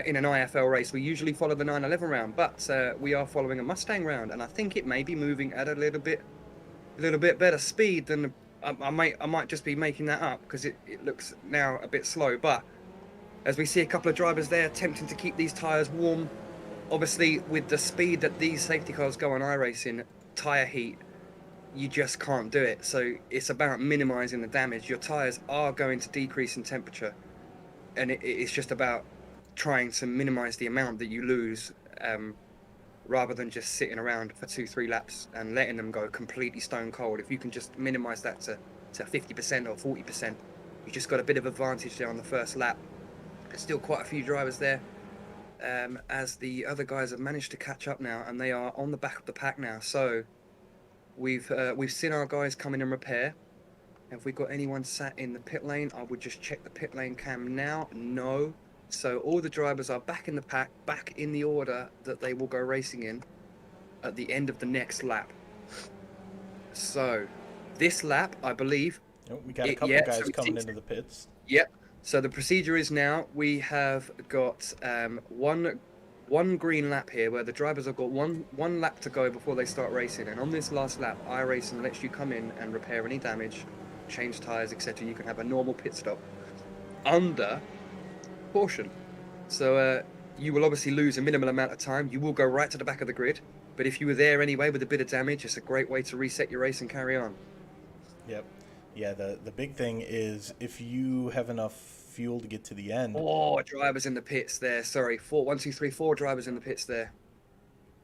in an IFL race. We usually follow the 911 round, but we are following a Mustang round, and I think it may be moving at a little bit better speed than... I might just be making that up, because it looks now a bit slow, but as we see a couple of drivers there attempting to keep these tyres warm, obviously with the speed that these safety cars go on iRacing, tyre heat, you just can't do it. So it's about minimizing the damage. Your tyres are going to decrease in temperature, and it's just about trying to minimize the amount that you lose, rather than just sitting around for 2-3 laps and letting them go completely stone cold. If you can just minimize that to 50% or 40%, you just got a bit of advantage there on the first lap. There's still quite a few drivers there, as the other guys have managed to catch up now, and they are on the back of the pack now. So we've seen our guys come in and repair. Have we got anyone sat in the pit lane? I would just check the pit lane cam now. No. So all the drivers are back in the pack, back in the order that they will go racing in at the end of the next lap. So this lap, I believe... Oh, we got a couple guys coming into the pits. Yep. So the procedure is now we have got one green lap here where the drivers have got one lap to go before they start racing. And on this last lap, iRacing lets you come in and repair any damage, change tyres, etc. You can have a normal pit stop under caution. So you will obviously lose a minimal amount of time. You will go right to the back of the grid. But if you were there anyway with a bit of damage, it's a great way to reset your race and carry on. Yep. Yeah, the big thing is if you have enough fuel to get to the end. Oh, drivers in the pits there. Sorry, 4 drivers in the pits there.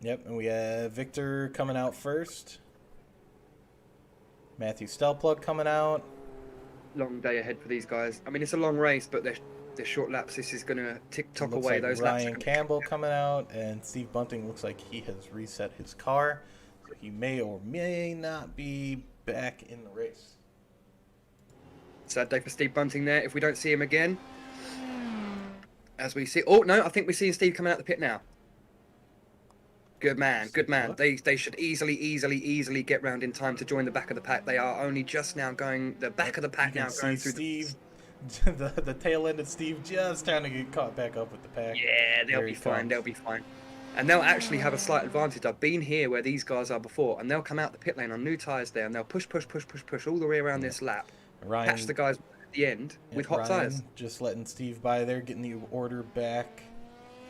Yep, and we have Victor coming out first. Matthew Stelplug coming out. Long day ahead for these guys. I mean, it's a long race, but they're short laps. This is going to tick-tock away like those Ryan laps. Campbell coming out, and Steve Bunting looks like he has reset his car. So he may or may not be back in the race. Sad day for Steve Bunting there. If we don't see him again, as we see. Oh no, I think we're seeing Steve coming out the pit now. Good man, good man. They should easily get round in time to join the back of the pack. They are only just now going the back of the pack now, going through Steve. The tail end of Steve just trying to get caught back up with the pack. Yeah, they'll be fine. They'll be fine. And they'll actually have a slight advantage. I've been here where these guys are before, and they'll come out the pit lane on new tyres there, and they'll push all the way around this lap. Ryan, catch the guys at the end with hot tyres. Just letting Steve by there, getting the order back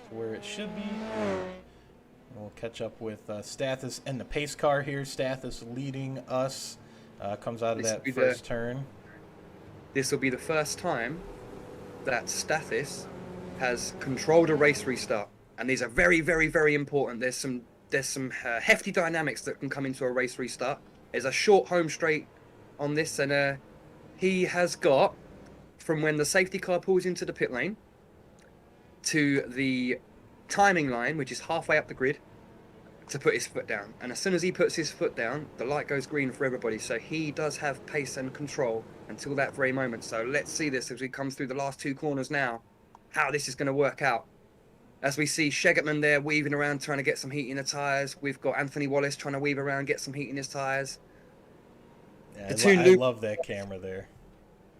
to where it should be. We'll catch up with Stathis and the pace car here. Stathis leading us. Comes out of that first turn. This will be the first time that Stathis has controlled a race restart. And these are very, very, very important. There's some hefty dynamics that can come into a race restart. There's a short home straight on this, and he has got from when the safety car pulls into the pit lane to the timing line, which is halfway up the grid, to put his foot down. And as soon as he puts his foot down, the light goes green for everybody. So he does have pace and control until that very moment. So let's see this as we come through the last two corners now, how this is going to work out. As we see Shegetman there weaving around trying to get some heat in the tyres. We've got Anthony Wallace trying to weave around, get some heat in his tyres. Yeah, I love that camera there.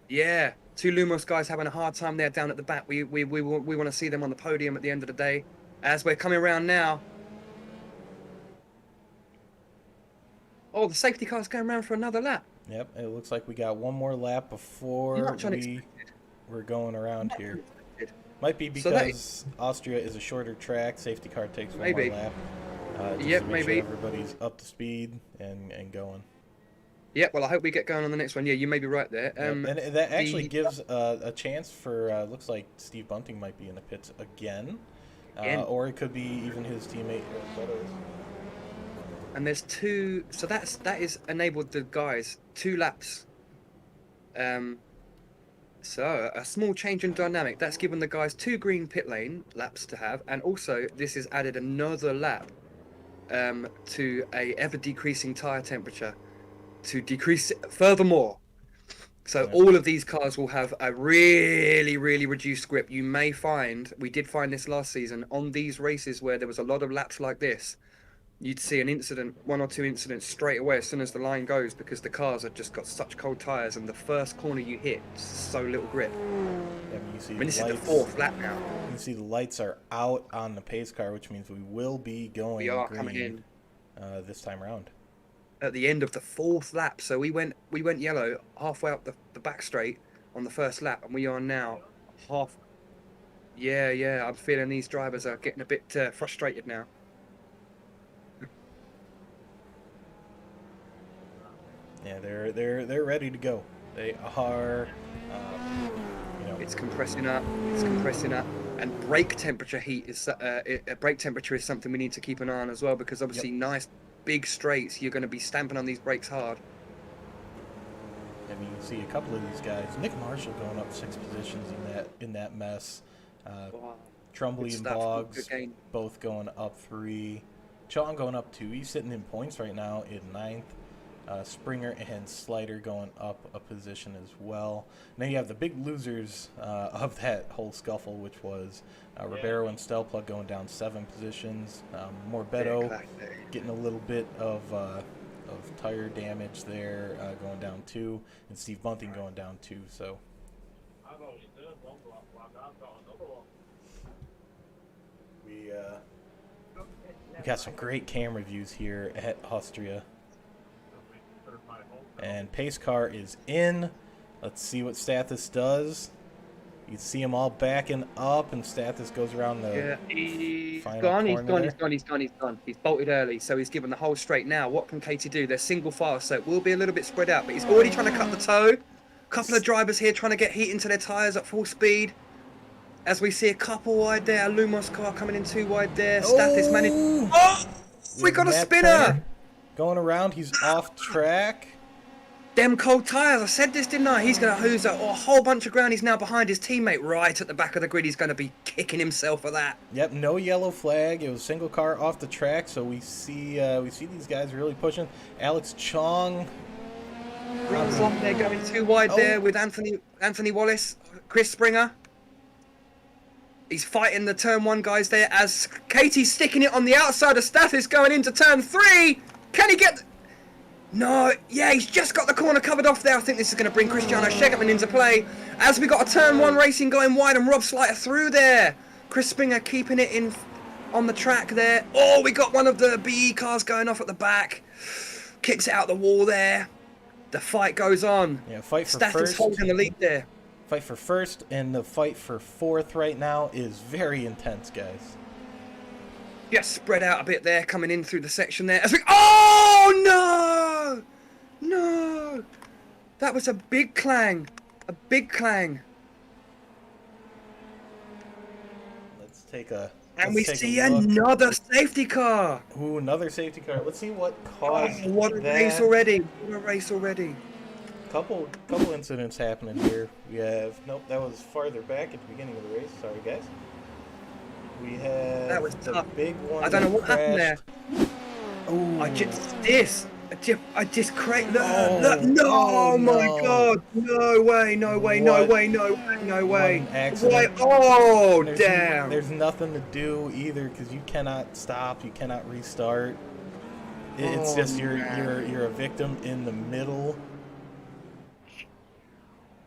Yeah, two Lumos guys having a hard time there down at the back. We want to see them on the podium at the end of the day. As we're coming around now. Oh, the safety car's going around for another lap. Yep, it looks like we got one more lap before we're going around here. Might be because Austria is a shorter track. Safety car takes one more lap. Just to make sure everybody's up to speed and going. Yeah, well, I hope we get going on the next one. Yeah, you may be right there. And that actually gives a chance for, looks like Steve Bunting might be in the pits again. Or it could be even his teammate. And there's two, so that is enabled the guys 2 laps. So a small change in dynamic. That's given the guys 2 green pit lane laps to have, and also this has added another lap to a ever decreasing tire temperature to decrease it furthermore. So all of these cars will have a really, really reduced grip. You may find, we did find this last season on these races where there was a lot of laps like this, you'd see an incident, 1 or 2 incidents straight away as soon as the line goes, because the cars have just got such cold tyres, and the first corner you hit, so little grip. Yeah, I mean, this is the 4th lap now. You can see the lights are out on the pace car, which means we will be going We are green, coming in this time around. at the end of the 4th lap. So we went yellow halfway up the back straight on the first lap, and we are now half. Yeah, I'm feeling these drivers are getting a bit frustrated now. Yeah, they're ready to go. They are. It's compressing up. And brake temperature heat is brake temperature is something we need to keep an eye on as well, because obviously nice big straights, you're going to be stamping on these brakes hard. I mean, you see a couple of these guys. Nick Marshall going up 6 positions in that mess. Trumbley and Boggs both going up 3. Chong going up 2. He's sitting in points right now in 9th. Springer and Slider going up a position as well. Now you have the big losers of that whole scuffle, which was Ribeiro and Stelplug going down 7 positions. Morbetto getting a little bit of tire damage there, going down 2, and Steve Bunting going down 2. So we got some great camera views here at Austria. And pace car is in. Let's see what Stathis does. You see them all backing up, and Stathis goes around the final corner. He's gone. He's bolted early, so he's given the whole straight. Now, what can Katie do? They're single file, so it will be a little bit spread out, but he's already trying to cut the toe. Couple of drivers here trying to get heat into their tyres at full speed. As we see a couple wide there, a Lumos car coming in 2 wide there. Stathis managed. Oh! We got a spinner! Going around, he's off track. Them cold tyres, I said this, didn't I? He's going to lose a whole bunch of ground. He's now behind his teammate right at the back of the grid. He's going to be kicking himself for that. Yep, no yellow flag. It was single car off the track, so we see these guys really pushing. Alex Chong Runs off there, going too wide there with Anthony Wallace, Chris Springer. He's fighting the turn 1 guys there as Katie's sticking it on the outside of Stathis going into turn 3. Can he get... No, yeah, he's just got the corner covered off there. I think this is going to bring Cristiano Schegerman into play as we got a turn 1 racing going wide and Rob Slater through there. Chris Springer keeping it in on the track there. Oh, we got one of the BE cars going off at the back. Kicks it out the wall there. The fight goes on. Yeah, fight for Stathis first. holding the lead there. Fight for first, and the fight for 4th right now is very intense, guys. Just spread out a bit there, coming in through the section there. As we... Oh, no! No! That was a big clang. A big clang. Let's take a... And we see another safety car. Ooh, another safety car. Let's see what caused what a race already. What a race already. Couple incidents happening here. We have... Nope, that was farther back at the beginning of the race. Sorry, guys. We have that was the tough. big one. I don't know what happened there. Ooh. I just cracked. Look, no! Oh my God! No way! No way! No way! No way! No way! Accident. Oh damn! There's nothing to do either because you cannot stop. You cannot restart. It's just you're a victim in the middle.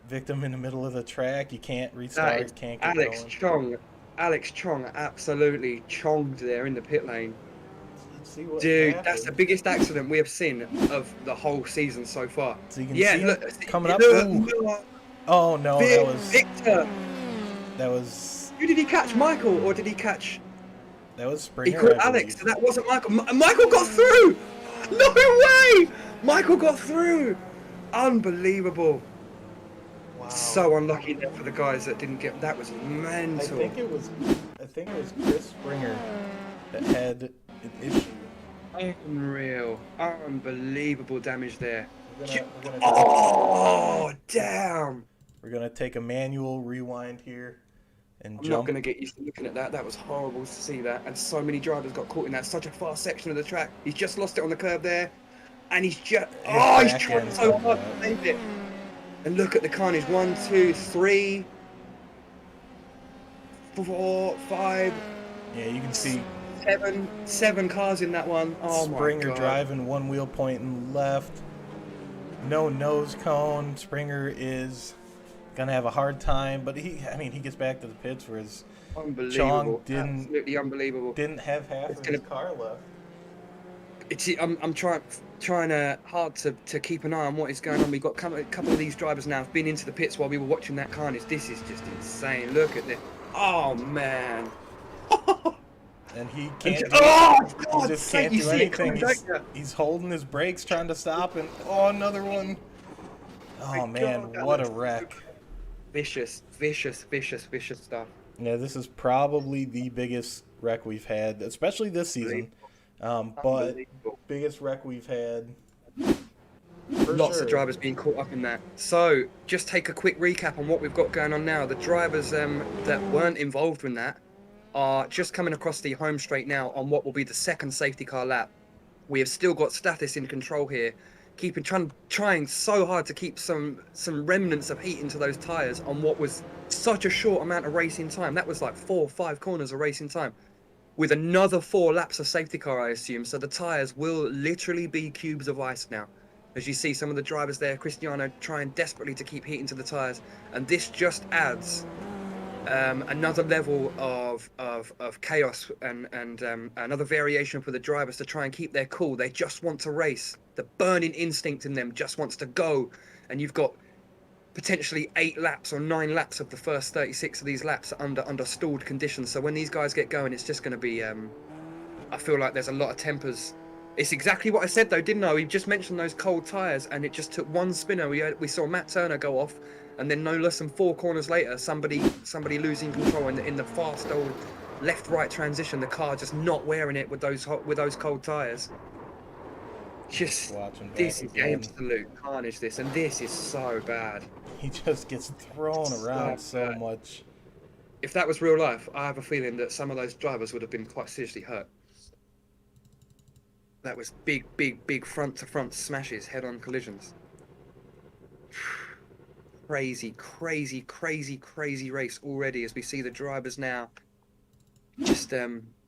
Victim in the middle of the track. You can't restart. Can't get going. Alex Chong absolutely chonged there in the pit lane. Let's see what Dude, happens. that's the biggest accident we have seen of the whole season so far. So you can see look, coming up. Oh no, that was Victor. That was. Who did he catch? Michael, or did he catch? That was Springer. He caught Alex, so that wasn't Michael. Michael got through. No way! Michael got through. Unbelievable. Wow. So unlucky there for the guys that didn't get. That was mental. I think it was Chris Springer that had an issue. Unreal. Unbelievable damage there. Oh, damn. We're going to take a manual rewind here and I'm jump. not going to get used to looking at that. That was horrible to see that. And so many drivers got caught in that. Such a fast section of the track. He's just lost it on the curb there. And he's just... he's trying so hard to save it. And look at the carnage. 1, 2, 3, 4, 5. Yeah, you can see 7 cars in that one. Oh my God. Springer driving one wheel pointing left. No nose cone. Springer is gonna have a hard time, but he gets back to the pits for his. Unbelievable. Chong Absolutely unbelievable. Didn't have half of his car left. I'm trying hard to keep an eye on what is going on. We've got a couple of these drivers now have been into the pits while we were watching that carnage. This is just insane. Look at this. Oh man. And he can't. God, he just can't do anything. He's holding his brakes, trying to stop, and another one. Oh man, what a wreck! Vicious stuff. Yeah, this is probably the biggest wreck we've had, especially this season. But biggest wreck we've had. Lots of drivers being caught up in that. So, just take a quick recap on what we've got going on now. The drivers that weren't involved in that are just coming across the home straight now on what will be the second safety car lap. We have still got Stathis in control here, trying so hard to keep some remnants of heat into those tyres on what was such a short amount of racing time. That was like 4 or 5 corners of racing time, with another 4 laps of safety car, I assume. So the tyres will literally be cubes of ice now. As you see some of the drivers there, Cristiano trying desperately to keep heat into the tyres, and this just adds another level of chaos and another variation for the drivers to try and keep their cool. They just want to race. The burning instinct in them just wants to go, and you've got potentially 8 laps or 9 laps of the first 36 of these laps under stalled conditions. So when these guys get going, it's just going to be I feel like there's a lot of tempers. It's exactly what I said though, didn't I? We just mentioned those cold tyres, and it just took one spinner. We saw Matt Turner go off, and then no less than 4 corners later, somebody losing control in the fast old left-right transition. The car just not wearing it with those cold tyres. Just this is absolute carnage. This is so bad. He just gets thrown around so much. If that was real life, I have a feeling that some of those drivers would have been quite seriously hurt. That was big front-to-front smashes, head-on collisions. Crazy, crazy, crazy, crazy race already as we see the drivers now just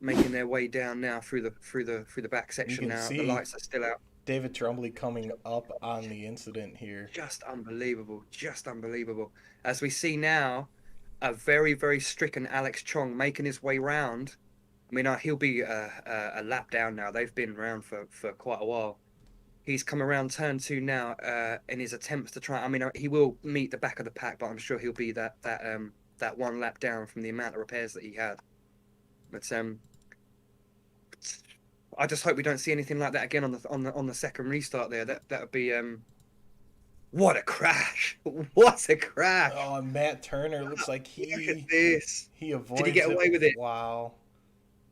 making their way down now through the back You section can now. The see lights are still out. David Trumbley coming up on the incident here. Just unbelievable, just unbelievable. As we see now, a very, very stricken Alex Chong making his way round. I mean, he'll be a lap down now. They've been around for quite a while. He's come around turn two now in his attempts to try. I mean, he will meet the back of the pack, but I'm sure he'll be that one lap down from the amount of repairs that he had. But I just hope we don't see anything like that again on the second restart there. That would be what a crash! What a crash! Oh, and Matt Turner looks like Look at this. he avoids Did he get away with it? Wow.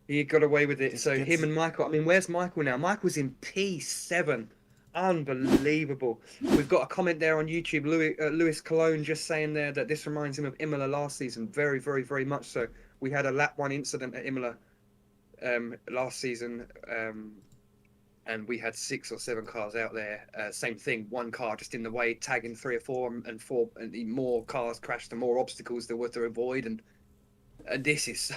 He got away with it. Just So gets... him and Michael. I mean, where's Michael now? Michael's in P7. Unbelievable. We've got a comment there on YouTube. Lewis Cologne just saying there that this reminds him of Imola last season. Very, very, very much so. We had a lap one incident at Imola last season, and we had 6 or 7 cars out there. Same thing, one car just in the way, tagging 3 or 4, and more cars crashed, and more obstacles there were to avoid. And this is.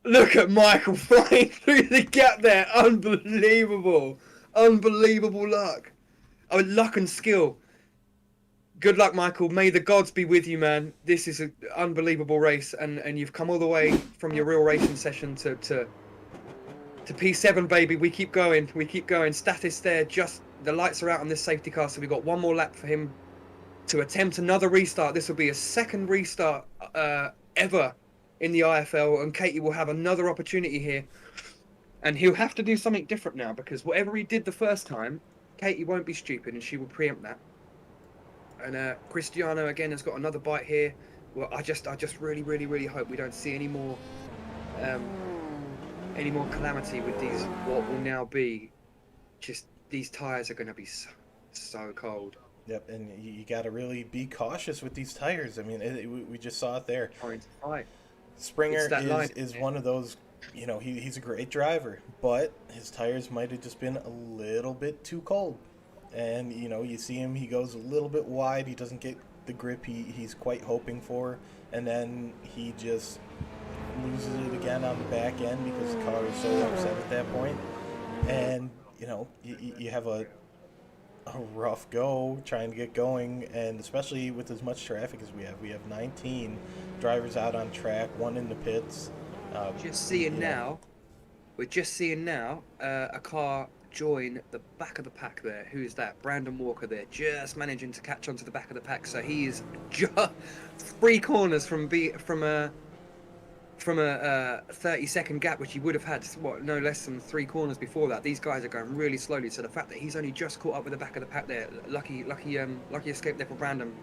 Look at Michael flying through the gap there. Unbelievable. Unbelievable luck. Oh, luck and skill. Good luck, Michael. May the gods be with you, man. This is an unbelievable race, and you've come all the way from your real racing session to P7, baby. We keep going. We keep going. Status there. Just the lights are out on this safety car, so we've got one more lap for him to attempt another restart. This will be a second restart ever in the IFL, and Katie will have another opportunity here. And he'll have to do something different now, because whatever he did the first time, Katie won't be stupid, and she will preempt that. And Cristiano again has got another bite here. Well, I just really, really, really hope we don't see any more calamity with these. What will now be just these tires are going to be so cold. Yep, and you got to really be cautious with these tires. I mean, we just saw it there. Springer is one of those. You know, he's a great driver, but his tires might have just been a little bit too cold. And, you know, you see him, he goes a little bit wide. He doesn't get the grip he's quite hoping for. And then he just loses it again on the back end because the car is so upset at that point. And, you know, you have a rough go trying to get going. And especially with as much traffic as we have. We have 19 drivers out on track, 1 in the pits. We're just seeing now a car join the back of the pack there. Who's that? Brandon Walker there, just managing to catch onto the back of the pack. So he is just 3 corners from a 30-second gap, which he would have had no less than 3 corners before that. These guys are going really slowly. So the fact that he's only just caught up with the back of the pack there, lucky escape there for Brandon.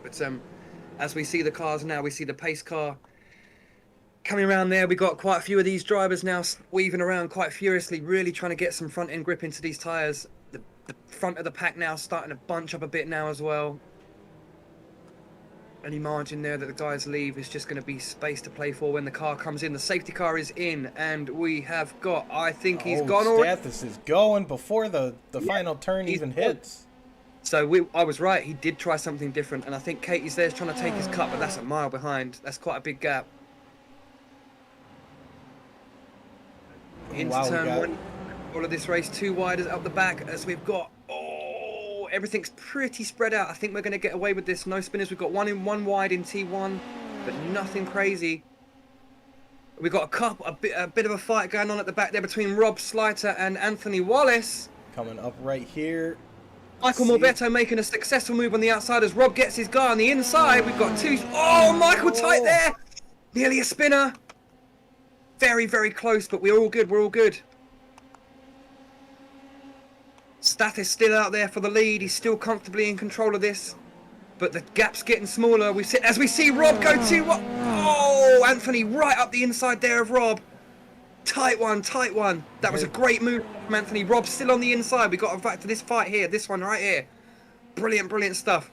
But as we see the cars now, we see the pace car coming around there. We got quite a few of these drivers now weaving around quite furiously, really trying to get some front end grip into these tires. The front of the pack now starting to bunch up a bit now as well. Any margin there that the guys leave is just going to be space to play for when the car comes in. The safety car is in, and we have got, I think he's gone already. Stathis is going before the final turn even hits. So I was right. He did try something different, and I think Katie's there trying to take his cut, but that's a mile behind. That's quite a big gap. Into turn 1, all of this race, 2 wide up the back as we've got, everything's pretty spread out. I think we're going to get away with this. No spinners. We've got 1 wide in T1, but nothing crazy. We've got a bit of a fight going on at the back there between Rob Sliter and Anthony Wallace. Coming up right here. Michael Morbetto making a successful move on the outside as Rob gets his guy on the inside. We've got 2. Oh, Michael tight there. Nearly a spinner. Very, very close, but we're all good. We're all good. Stathis still out there for the lead. He's still comfortably in control of this, but the gap's getting smaller. As we see Rob go 2-1. Oh, Anthony right up the inside there of Rob. Tight one, tight one. That was a great move from Anthony. Rob's still on the inside. We got back to this fight here. This one right here. Brilliant, brilliant stuff.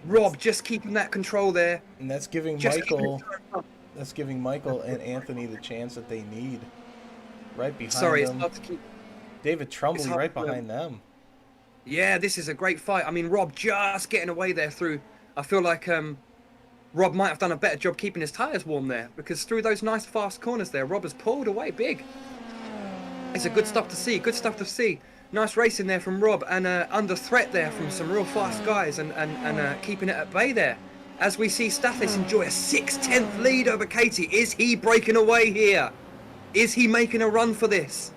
Rob just keeping that control there. And that's giving Michael. That's giving Michael and Anthony the chance that they need. Right behind them. It's hard to keep. David Trumbley right behind them. Yeah, this is a great fight. I mean, Rob just getting away there through. I feel like Rob might have done a better job keeping his tyres warm there, because through those nice fast corners there, Rob has pulled away big. It's a good stuff to see. Good stuff to see. Nice racing there from Rob, and under threat there from some real fast guys, and keeping it at bay there. As we see Stathis enjoy a 6/10 lead over Katie. Is he breaking away here? Is he making a run for this?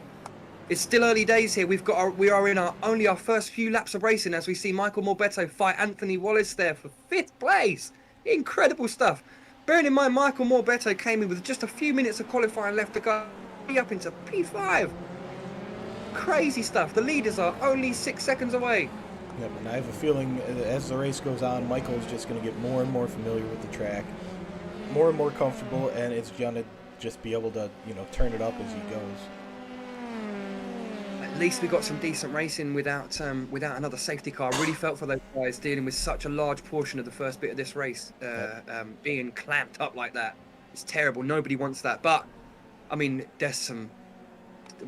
It's still early days here. We are in only our first few laps of racing, as we see Michael Morbetto fight Anthony Wallace there for 5th place. Incredible stuff. Bearing in mind, Michael Morbetto came in with just a few minutes of qualifying left to go, up into P5. Crazy stuff. The leaders are only 6 seconds away. Yep, and I have a feeling as the race goes on, Michael is just going to get more and more familiar with the track, more and more comfortable, and it's going to just be able to, turn it up as he goes. At least we got some decent racing without another safety car. I really felt for those guys dealing with such a large portion of the first bit of this race, being clamped up like that. It's terrible. Nobody wants that. But I mean, there's some.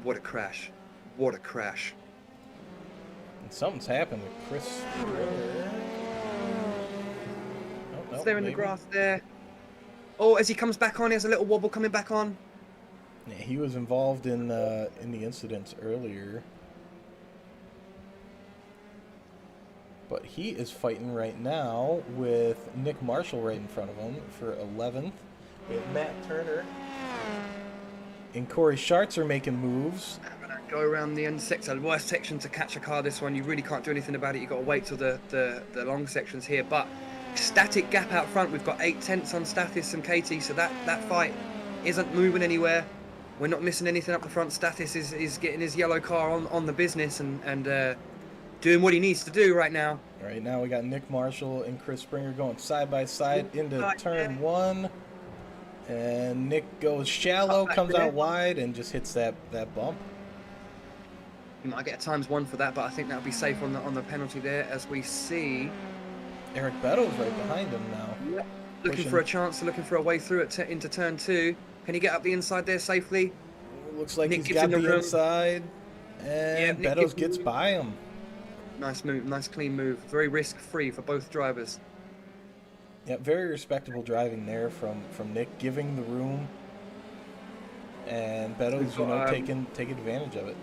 What a crash! What a crash! And something's happened with Chris. Is there in the grass there? Oh, as he comes back on, he has a little wobble coming back on. Yeah, he was involved in the incidents earlier, but he is fighting right now with Nick Marshall right in front of him for 11th. We have Matt Turner and Corey Schartz are making moves. I'm gonna go around the end section. The worst section to catch a car. This one, you really can't do anything about it. You got to wait till the long sections here. But static gap out front. We've got 8/10 on Stathis and Katie, so that fight isn't moving anywhere. We're not missing anything up the front. Stathis is getting his yellow car on the business and doing what he needs to do right now. Right now we got Nick Marshall and Chris Springer going side by side into turn 1. And Nick goes shallow, comes out wide, and just hits that bump. You might get a ×1 for that, but I think that'll be safe on the penalty there, as we see Eric Betto's right behind him now. Yep. Looking for a chance, looking for a way through it into turn 2. Can he get up the inside there safely? Looks like he's got the inside, and Bettos gets by him. Nice move, nice clean move. Very risk-free for both drivers. Yeah, very respectable driving there from Nick, giving the room, and Bettos, taking advantage of it.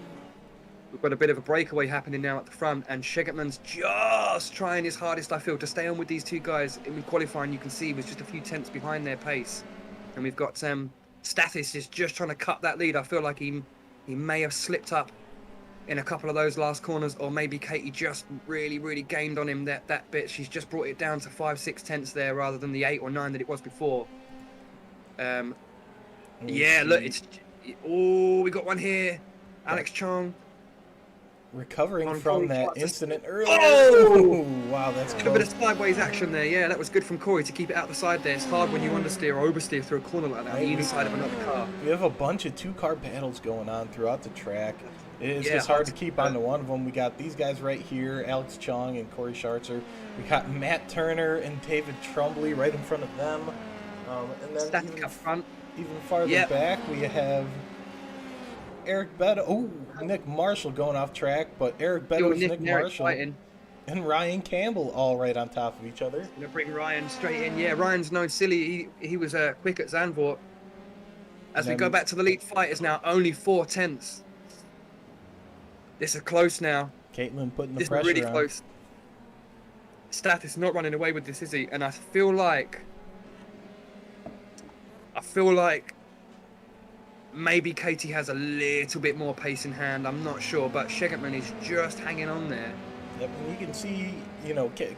We've got a bit of a breakaway happening now at the front, and Shegetman's just trying his hardest, I feel, to stay on with these two guys. In qualifying, you can see, was just a few tenths behind their pace. And we've got Stathis is just trying to cut that lead. I feel like he may have slipped up in a couple of those last corners, or maybe Katie just really gained on him that bit. She's just brought it down to 5-6 tenths there rather than the 8 or 9 that it was before. Yeah, look, we got one here. Alex Chong recovering from that incident earlier. Oh! Wow, that's a bit of sideways action there. Yeah, that was good from Corey to keep it out the side there. It's hard when you understeer or oversteer through a corner like that on the inside of another car. We have a bunch of 2-car battles going on throughout the track. It's just hard to keep onto one of them. We got these guys right here, Alex Chong and Corey Schartzer. We got Matt Turner and David Trumbley right in front of them. And then static up front. Even farther back, we have Eric Betto. Oh, Nick Marshall going off track, but Eric Betto's Nick Marshall fighting. And Ryan Campbell all right on top of each other. Gonna bring Ryan straight in. Yeah, Ryan's no silly. He was quick at Zandvoort. As we go back to the lead fight, is now only 4 tenths. This is close now. Caitlin putting the pressure on. This is really close. Stathis not running away with this, is he? And I feel like maybe Katie has a little bit more pace in hand. I'm not sure, but Shegetman is just hanging on there. Yep, and you can see,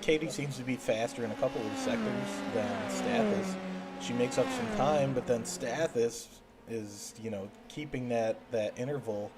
Katie seems to be faster in a couple of sectors than Stathis. She makes up some time, but then Stathis is, keeping that interval.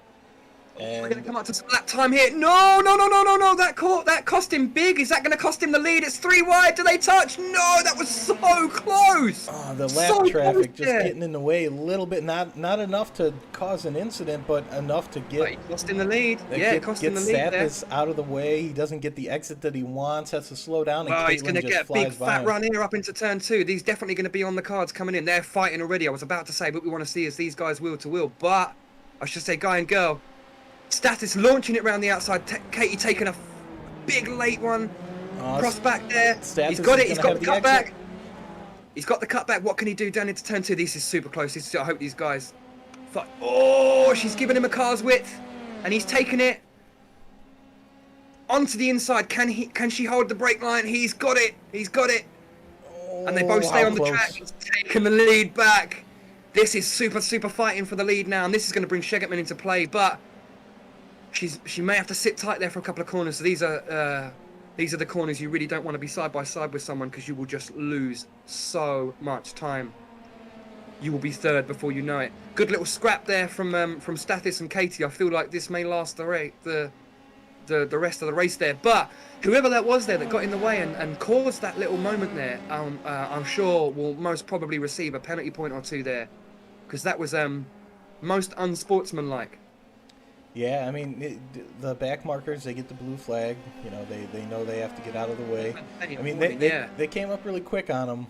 And we're going to come up to some lap time here. No. That cost him big. Is that going to cost him the lead? It's 3 wide. Do they touch? No, that was so close. Oh, the lap traffic just getting in the way a little bit. Not enough to cause an incident, but enough to get... He cost him the lead. Yeah, cost him the lead there. Stathis out of the way. He doesn't get the exit that he wants. Has to slow down. And he's going to get a big fat run here up into turn 2. These definitely going to be on the cards coming in. They're fighting already. I was about to say, what we want to see is these guys wheel to wheel. But I should say guy and girl. Stathis launching it around the outside. Katie taking a big late one. Oh, Cross back there. Status He's got is it. He's gonna got the have the exit. cutback. He's got the cutback. What can he do down into turn 2? This is super close. I hope these guys... Oh, she's giving him a car's width. And he's taken it. Onto the inside. Can she hold the brake line? He's got it. He's got it. And they both stay how on the close. track. He's taken the lead back. This is super fighting for the lead now. And this is going to bring Shegetman into play. But she may have to sit tight there for a couple of corners. So these are the corners you really don't want to be side by side with someone, because you will just lose so much time. You will be third before you know it. Good little scrap there from Stathis and Katie. I feel like this may last the rest of the race there. But whoever that was there that got in the way and caused that little moment there, I'm sure will most probably receive a penalty point or 2 there, because that was most unsportsmanlike. Yeah, I mean, the back markers, they get the blue flag. You know, they know they have to get out of the way. I mean, they came up really quick on him.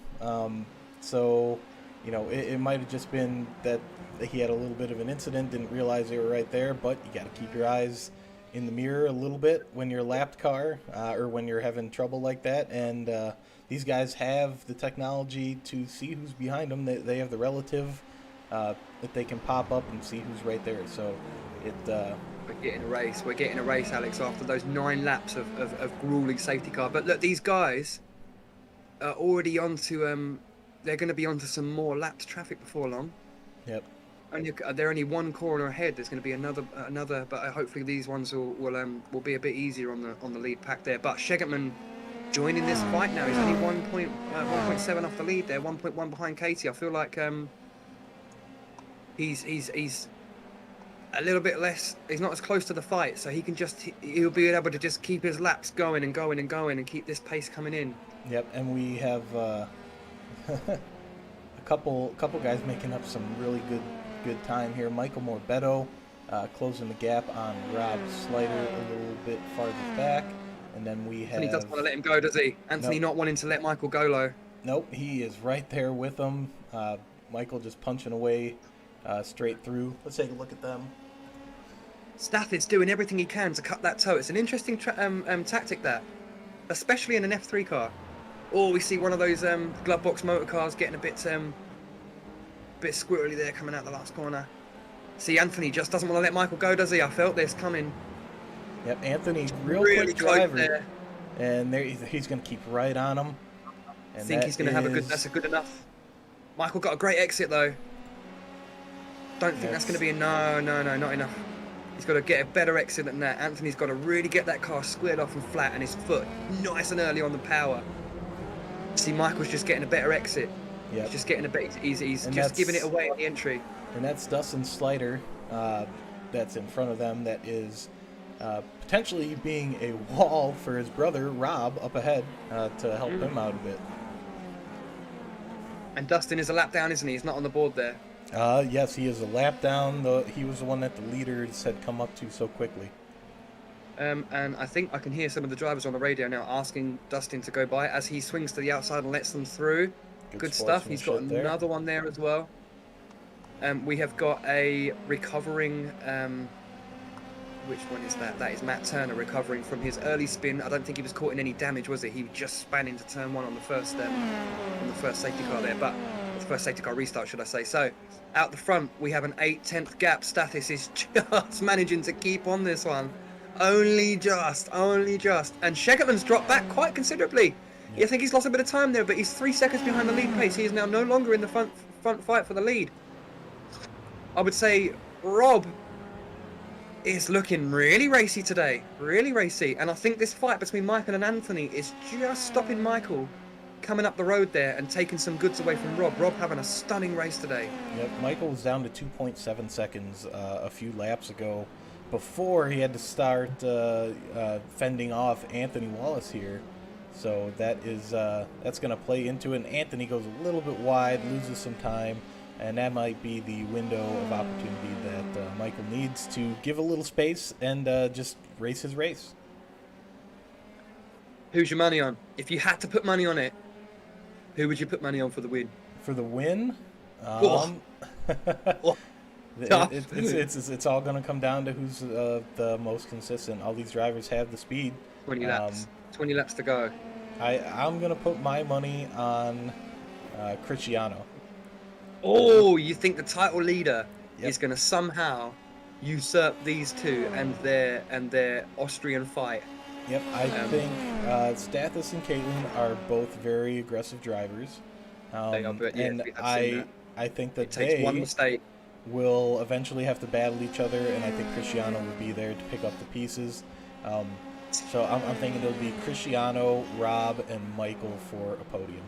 So, you know, it might have just been that he had a little bit of an incident, didn't realize they were right there. But you got to keep your eyes in the mirror a little bit when you're a lapped car, or when you're having trouble like that. And these guys have the technology to see who's behind them. They have the relative that they can pop up and see who's right there. So we're getting a race, Alex, after those 9 laps of grueling safety car. But look, these guys are already onto they're going to be onto some more lapped traffic before long. Yep. They're only 1 corner ahead. There's going to be another, but hopefully these ones will be a bit easier on the lead pack there. But Shegetman joining this fight now. He's only 1.7 off the lead there, 1.1 behind Katie. I feel like he's a little bit less. He's not as close to the fight, so he'll be able to just keep his laps going and keep this pace coming in. Yep, and we have a couple guys making up some really good time here. Michael Morbetto closing the gap on Rob Slider a little bit farther back, and then we have. And he doesn't want to let him go, does he? Anthony not wanting to let Michael go low. Nope, he is right there with him. Michael just punching away straight through. Let's take a look at them. Stathis doing everything he can to cut that toe. It's an interesting tactic, that, especially in an F3 car. Or we see one of those glove box motor cars getting a bit squirrely there, coming out the last corner. See, Anthony just doesn't want to let Michael go, does he? I felt this coming. Yep, Anthony, really quick driver, there. And he's going to keep right on him. I think he's going to have that's a good enough. Michael got a great exit though. Don't think that's going to be no, not enough. He's got to get a better exit than that. Anthony's got to really get that car squared off and flat, and his foot nice and early on the power. See, Michael's just getting a better exit. Yep. He's just getting a bit. He's just giving it away on the entry. And that's Dustin Slider, that's in front of them. That is potentially being a wall for his brother Rob up ahead to help him out a bit. And Dustin is a lap down, isn't he? He's not on the board there. Yes, he is a lap down. He was the one that the leaders had come up to so quickly. And I think I can hear some of the drivers on the radio now asking Dustin to go by as he swings to the outside and lets them through. Good stuff. He's got another one there as well. We have got a recovering... which one is that? That is Matt Turner recovering from his early spin. I don't think he was caught in any damage, was he? He just span into turn 1 on the first safety car there, but the first safety car restart, should I say. So, out the front, we have an 8/10 gap. Stathis is just managing to keep on this one. Only just. And Shegetman's dropped back quite considerably. Yeah. I think he's lost a bit of time there, but he's 3 seconds behind the lead pace. He is now no longer in the front fight for the lead. I would say Rob is looking really racy today. Really racy. And I think this fight between Michael and Anthony is just stopping Michael coming up the road there and taking some goods away from Rob. Rob having a stunning race today. Yep, Michael was down to 2.7 seconds a few laps ago before he had to start fending off Anthony Wallace here. So that's going to play into it. And Anthony goes a little bit wide, loses some time. And that might be the window of opportunity that Michael needs to give a little space and just race his race. Who's your money on? If you had to put money on it, who would you put money on for the win? For the win? It's all going to come down to who's the most consistent. All these drivers have the speed. 20 Um, laps. 20 laps to go. I'm gonna put my money on Cristiano. Oh, you think the title leader Yep. is going to somehow usurp these two and their Austrian fight? Yep, I Um, think Stathis and Caitlin are both very aggressive drivers, they are, but yes, and we have seen I that. I think It that takes one they mistake. will eventually have to battle each other, and I think Cristiano will be there to pick up the pieces. Um, so I'm thinking it'll be Cristiano, Rob, and Michael for a podium.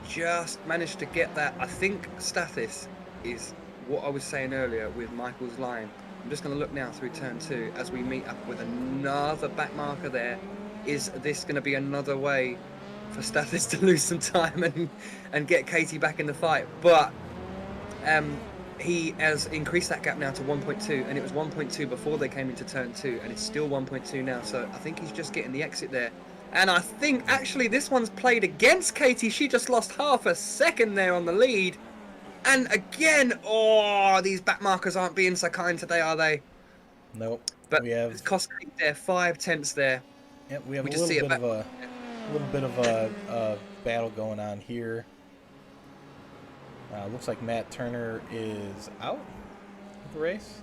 Just managed to get that. I think Stathis is what I was saying earlier with Michael's line. I'm just going to look now through turn 2 as we meet up with another back marker there. Is this going to be another way for Stathis to lose some time and get Katie back in the fight? But he has increased that gap now to 1.2, and it was 1.2 before they came into turn 2, and it's still 1.2 now. So I think he's just getting the exit there. And I think actually this one's played against Katie. She just lost half a second there on the lead. And again, oh, these back markers aren't being so kind today, are they? Nope. But We have it's cost Kate there 5/10 there. Yep, we have We a just see it back. little bit of a battle going on here. Looks like Matt Turner is out of the race.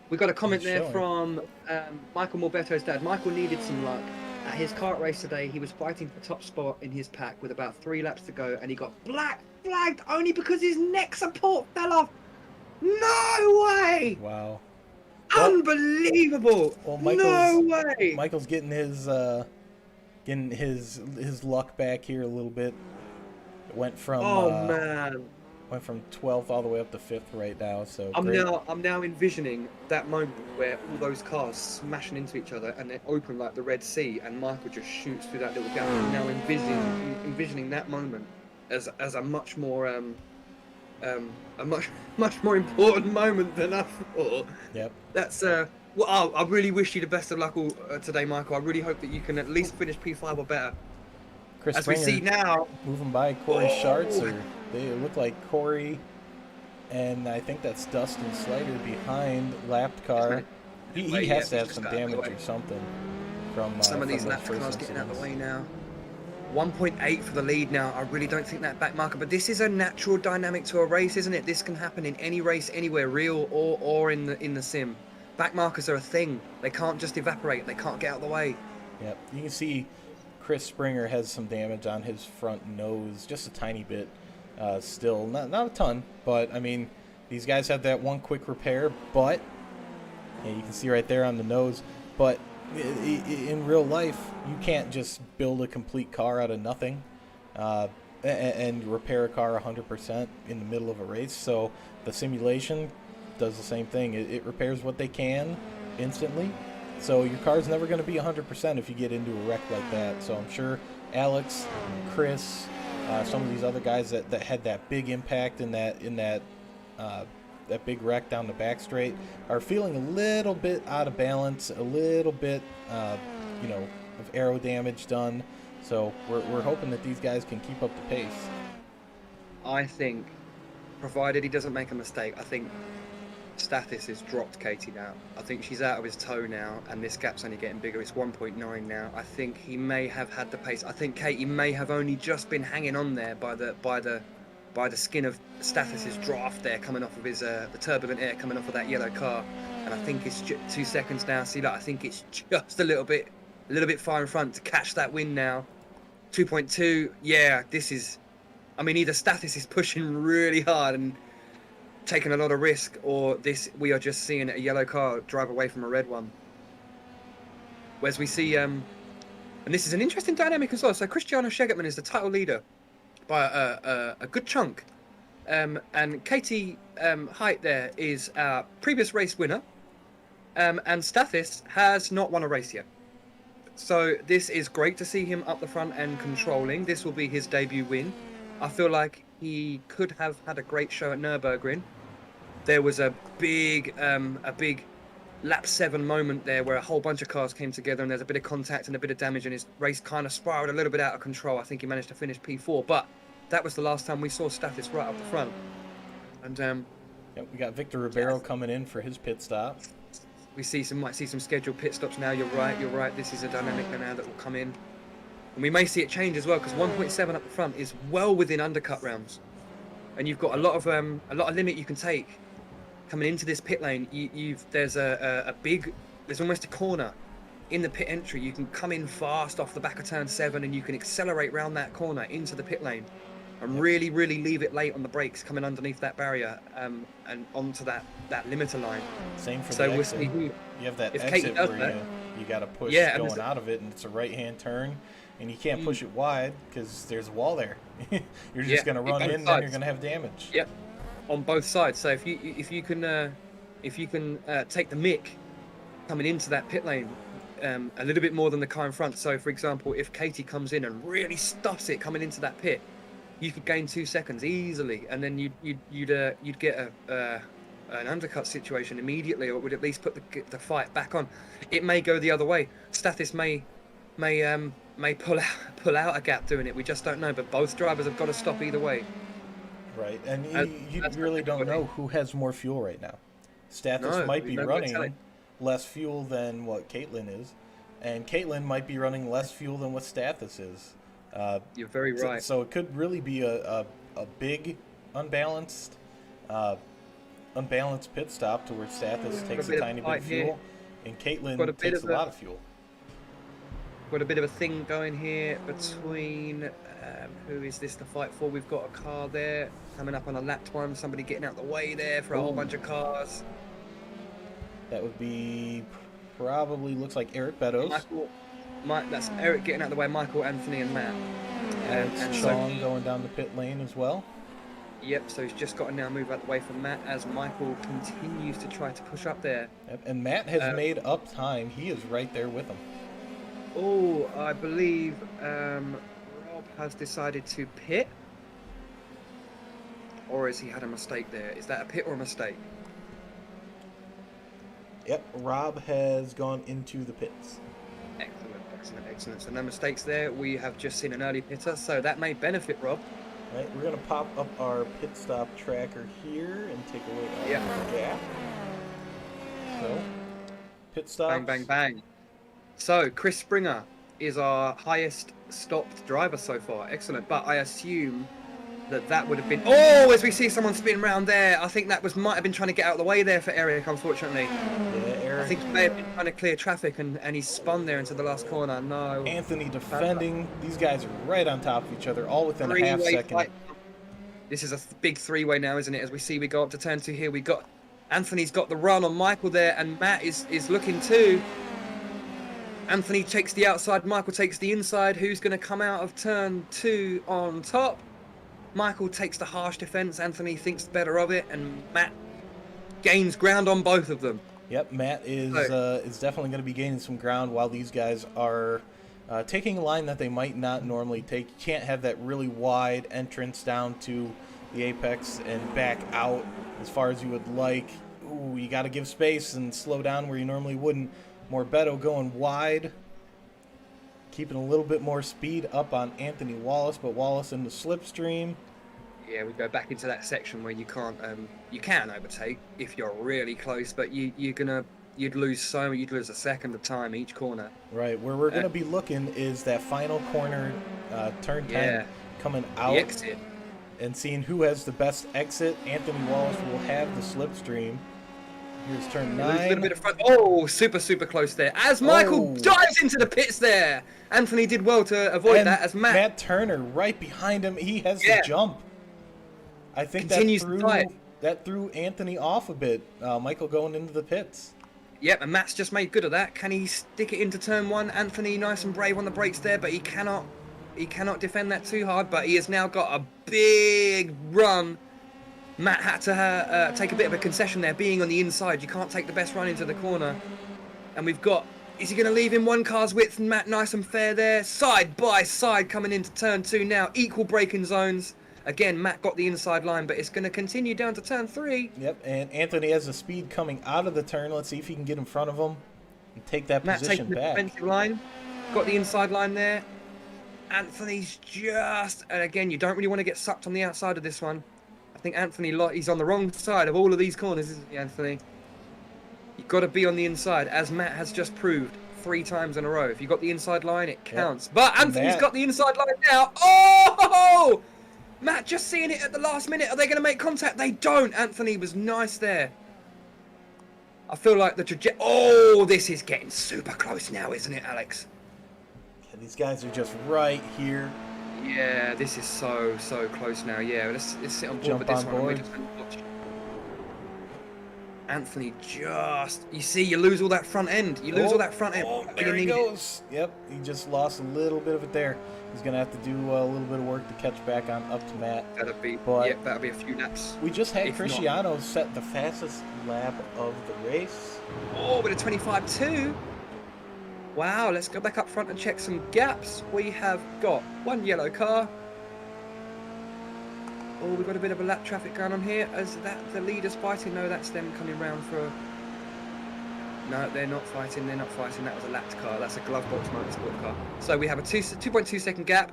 We got a comment He's there showing. from Michael Morbetto's dad. Michael needed some luck. At his kart race today, he was fighting for top spot in his pack with about 3 laps to go, and he got flagged only because his neck support fell off. No way! Wow. Unbelievable! Well, No way! Michael's getting his luck back here a little bit. It Oh man! went from 12th all the way up to 5th right now. So I'm great. now envisioning that moment where all those cars smashing into each other and they open like the Red Sea, and Michael just shoots through that little gap. I'm now envisioning that moment as a much more a much more important moment than I thought. Yep. That's well, I really wish you the best of luck all, today, Michael. I really hope that you can at least finish P5 or better. Chris As Springer we see now, moving by Corey Schartz, Oh. or they look like Corey, and I think that's Dustin Slider behind lapped car. He has to have some damage or something from some of these those lap first cars getting out of the way incidents. now. 1.8 for the lead now. I really don't think that back marker, but this is a natural dynamic to a race, isn't it? This can happen in any race, anywhere, real or in the sim. Back markers are a thing. They can't just evaporate. They can't get out of the way. Yep, you can see Chris Springer has some damage on his front nose, just a tiny bit. Still, not a ton, but I mean, these guys have that one quick repair. But yeah, you can see right there on the nose. But in real life, you can't just build a complete car out of nothing and repair a car 100% in the middle of a race. So the simulation does the same thing. It repairs what they can instantly. So your car's never going to be 100% if you get into a wreck like that. So I'm sure Alex, Chris, some of these other guys that had that big impact in that big wreck down the back straight are feeling a little bit out of balance, a little bit, of aero damage done. So we're hoping that these guys can keep up the pace. I think, provided he doesn't make a mistake, I think Stathis has dropped Katie now. I think she's out of his toe now, and this gap's only getting bigger. It's 1.9 now. I think he may have had the pace. I think Katie may have only just been hanging on there by the skin of Stathis's draft there, coming off of his the turbulent air coming off of that yellow car. And I think it's 2 seconds now. See, I think it's just a little bit far in front to catch that win now. 2.2. Yeah, this is. I mean, either Stathis is pushing really hard and taking a lot of risk, or we are just seeing a yellow car drive away from a red one. Whereas we see, and this is an interesting dynamic as well. So Cristiano Schegertman is the title leader by a good chunk, and Katie Height there is our previous race winner, and Stathis has not won a race yet. So this is great to see him up the front and controlling. This will be his debut win. I feel like he could have had a great show at Nürburgring. There was a big lap 7 moment there where a whole bunch of cars came together and there's a bit of contact and a bit of damage, and his race kind of spiraled a little bit out of control. I think he managed to finish P4, but that was the last time we saw Stathis right up the front. And Yep, we got Victor Ribeiro coming in for his pit stop. might see some scheduled pit stops now. You're right. This is a dynamic now that will come in. And we may see it change as well, because 1.7 up the front is well within undercut rounds. And you've got a lot of limit you can take coming into this pit lane. There's there's almost a corner in the pit entry. You can come in fast off the back of turn 7, and you can accelerate round that corner into the pit lane and really leave it late on the brakes coming underneath that barrier and onto that limiter line. Same for so the we'll exit. see who, You have that if exit Katie does where that, you got to push going out of it, and it's a right-hand turn, and you can't push it wide because there's a wall there. You're just going to run in, and you're going to have damage. Yep, on both sides. So if you can take the mick coming into that pit lane a little bit more than the car in front. So for example, if Katie comes in and really stuffs it coming into that pit, you could gain 2 seconds easily, and then you'd get an undercut situation immediately, or it would at least put the fight back on. It may go the other way. Stathis may pull out a gap doing it. We just don't know. But both drivers have got to stop either way. Right, and you really don't know who has more fuel right now. Stathis might be running less fuel than what Caitlin is, and Caitlin might be running less fuel than what Stathis is. You're very right. So it could really be a big unbalanced pit stop to where Stathis takes a tiny bit of fuel, and Caitlin takes a lot of fuel. Got a bit of a thing going here between who is this to fight for? We've got a car there coming up on a lapped one. Somebody getting out the way there for a whole bunch of cars. That would be probably, looks like Eric Beddoes. That's Eric getting out of the way. Michael, Anthony, and Matt. And Sean going down the pit lane as well. Yep, so he's just got to now move out the way from Matt as Michael continues to try to push up there. Yep, and Matt has made up time. He is right there with him. Oh, I believe Rob has decided to pit. Or has he had a mistake there? Is that a pit or a mistake? Yep, Rob has gone into the pits. Excellent. So no mistakes there. We have just seen an early pitter, so that may benefit Rob. Right, we're going to pop up our pit stop tracker here and take away our gap. So, pit stops. Bang. So, Chris Springer is our highest stopped driver so far. Excellent. But I assume that would have been... Oh, as we see someone spin round there. I think that might have been trying to get out of the way there for Eric, unfortunately. Yeah, Eric. I think he may have been trying to clear traffic, and he spun there into the last corner. No. Anthony defending. These guys are right on top of each other, all within a half second. Fight. This is a big three-way now, isn't it? As we go up to turn 2 here, we got... Anthony's got the run on Michael there, and Matt is looking too. Anthony takes the outside, Michael takes the inside. Who's going to come out of turn 2 on top? Michael takes the harsh defense. Anthony thinks better of it, and Matt gains ground on both of them. Yep, Matt is definitely going to be gaining some ground while these guys are taking a line that they might not normally take. You can't have that really wide entrance down to the apex and back out as far as you would like. Ooh, you got to give space and slow down where you normally wouldn't. Morbetto going wide, keeping a little bit more speed up on Anthony Wallace, but Wallace in the slipstream. Yeah, we go back into that section where you can overtake if you're really close, but you'd lose a second of time each corner. Right, where we're going to be looking is that final corner, turn 10, coming out. The exit. And seeing who has the best exit. Anthony Wallace will have the slipstream. Here's turn 9. A little bit of front. Oh, super close there. As Michael dives into the pits there. Anthony did well to avoid that as Matt Turner right behind him. He has the jump. I think that threw Anthony off a bit. Michael going into the pits. Yep, and Matt's just made good of that. Can he stick it into turn 1? Anthony nice and brave on the brakes there, but he cannot defend that too hard. But he has now got a big run. Matt had to take a bit of a concession there, being on the inside. You can't take the best run into the corner. And we've got... Is he going to leave him 1 car's width? And Matt nice and fair there. Side by side coming into turn 2 now. Equal braking zones. Again, Matt got the inside line, but it's going to continue down to turn 3. Yep, and Anthony has the speed coming out of the turn. Let's see if he can get in front of him and take that position back. Matt taking the defensive line. Got the inside line there. Anthony's just... And again, you don't really want to get sucked on the outside of this one. I think Anthony, he's on the wrong side of all of these corners, isn't he, Anthony? You've got to be on the inside, as Matt has just proved 3 times in a row. If you've got the inside line, it counts. Yep. But Anthony's got the inside line now. Oh! Matt just seeing it at the last minute. Are they going to make contact? They don't. Anthony was nice there. I feel like the trajectory... Oh, this is getting super close now, isn't it, Alex? Yeah, these guys are just right here. Yeah, this is so close now. Yeah, let's sit on board with this one. Anthony just... You see, you lose all that front end. You lose all that front end. Oh, there he goes. Yep, he just lost a little bit of it there. He's going to have to do a little bit of work to catch back on up to Matt. That'll be a few laps. We just had Cristiano set the fastest lap of the race. Oh, with a 25.2. Wow, let's go back up front and check some gaps. We have got one yellow car. Oh, we've got a bit of a lap traffic going on here. Is that the leaders fighting? No, that's them coming round for... No, they're not fighting. They're not fighting. That was a lapped car. That's a glove box motorsport car. So we have a 2.2 second gap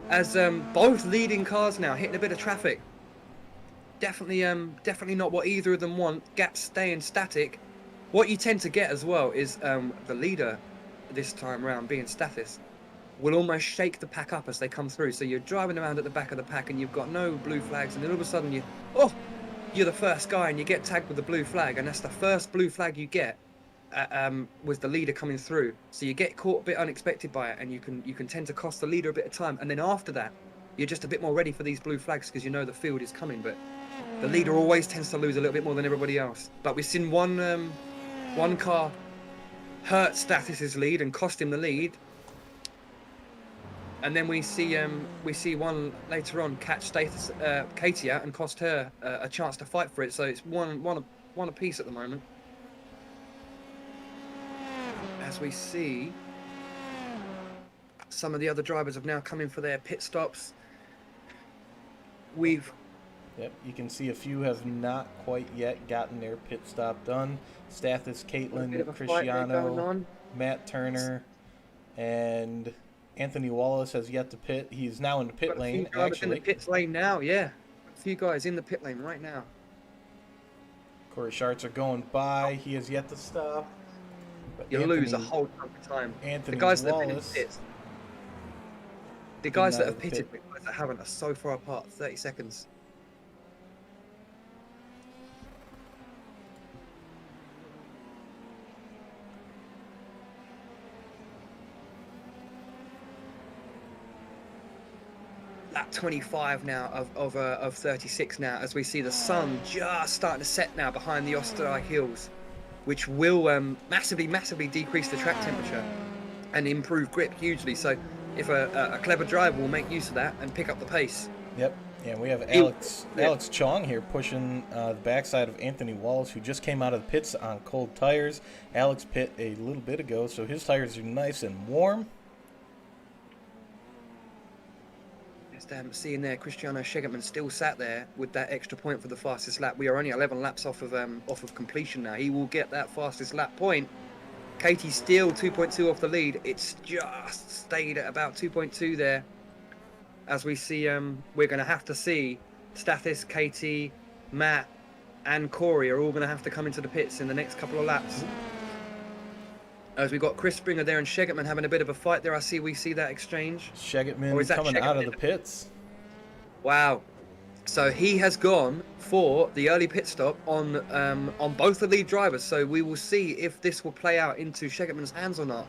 as both leading cars now hitting a bit of traffic. Definitely not what either of them want. Gaps staying static. What you tend to get as well is the leader this time round, being Stathis, will almost shake the pack up as they come through. So you're driving around at the back of the pack and you've got no blue flags, and then all of a sudden you're the first guy and you get tagged with the blue flag, and that's the first blue flag you get was the leader coming through. So you get caught a bit unexpected by it, and you can tend to cost the leader a bit of time. And then after that, you're just a bit more ready for these blue flags because you know the field is coming. But the leader always tends to lose a little bit more than everybody else. But we've seen one car hurt Stathis's lead and cost him the lead. And then we see one later on catch Katie out and cost her a chance to fight for it. So it's one apiece at the moment. As we see, some of the other drivers have now come in for their pit stops. Yep, you can see a few have not quite yet gotten their pit stop done. Stathis, Caitlin, Cristiano, Matt Turner, and Anthony Wallace has yet to pit. He's now in the pit lane, actually. In the pit lane now, yeah. A few guys in the pit lane right now. Corey Schartz are going by. He has yet to stop. But you lose a whole chunk of time. Anthony the guys Wallace, that have been in pits, the guys that have pitted, the guys that haven't, are so far apart. 30 seconds. Lap 25 now of 36 now, as we see the sun just starting to set now behind the Osterei hills, which will massively decrease the track temperature and improve grip hugely. So if a clever driver will make use of that and pick up the pace. Yep. Yeah, we have Alex Chong here pushing the backside of Anthony Wallace, who just came out of the pits on cold tires. Alex pit a little bit ago, so his tires are nice and warm. Seeing there, Cristiano Schegertman still sat there with that extra point for the fastest lap. We are only 11 laps off of completion now. He will get that fastest lap point. Katie still 2.2 off the lead. It's just stayed at about 2.2 there. As we see, we're going to have to see Stathis, Katie, Matt, and Corey are all going to have to come into the pits in the next couple of laps. As we've got Chris Springer there and Schegertman having a bit of a fight there. We see that exchange. Schegertman coming out of the pits. Wow. So he has gone for the early pit stop on both the lead drivers. So we will see if this will play out into Schegertman's hands or not.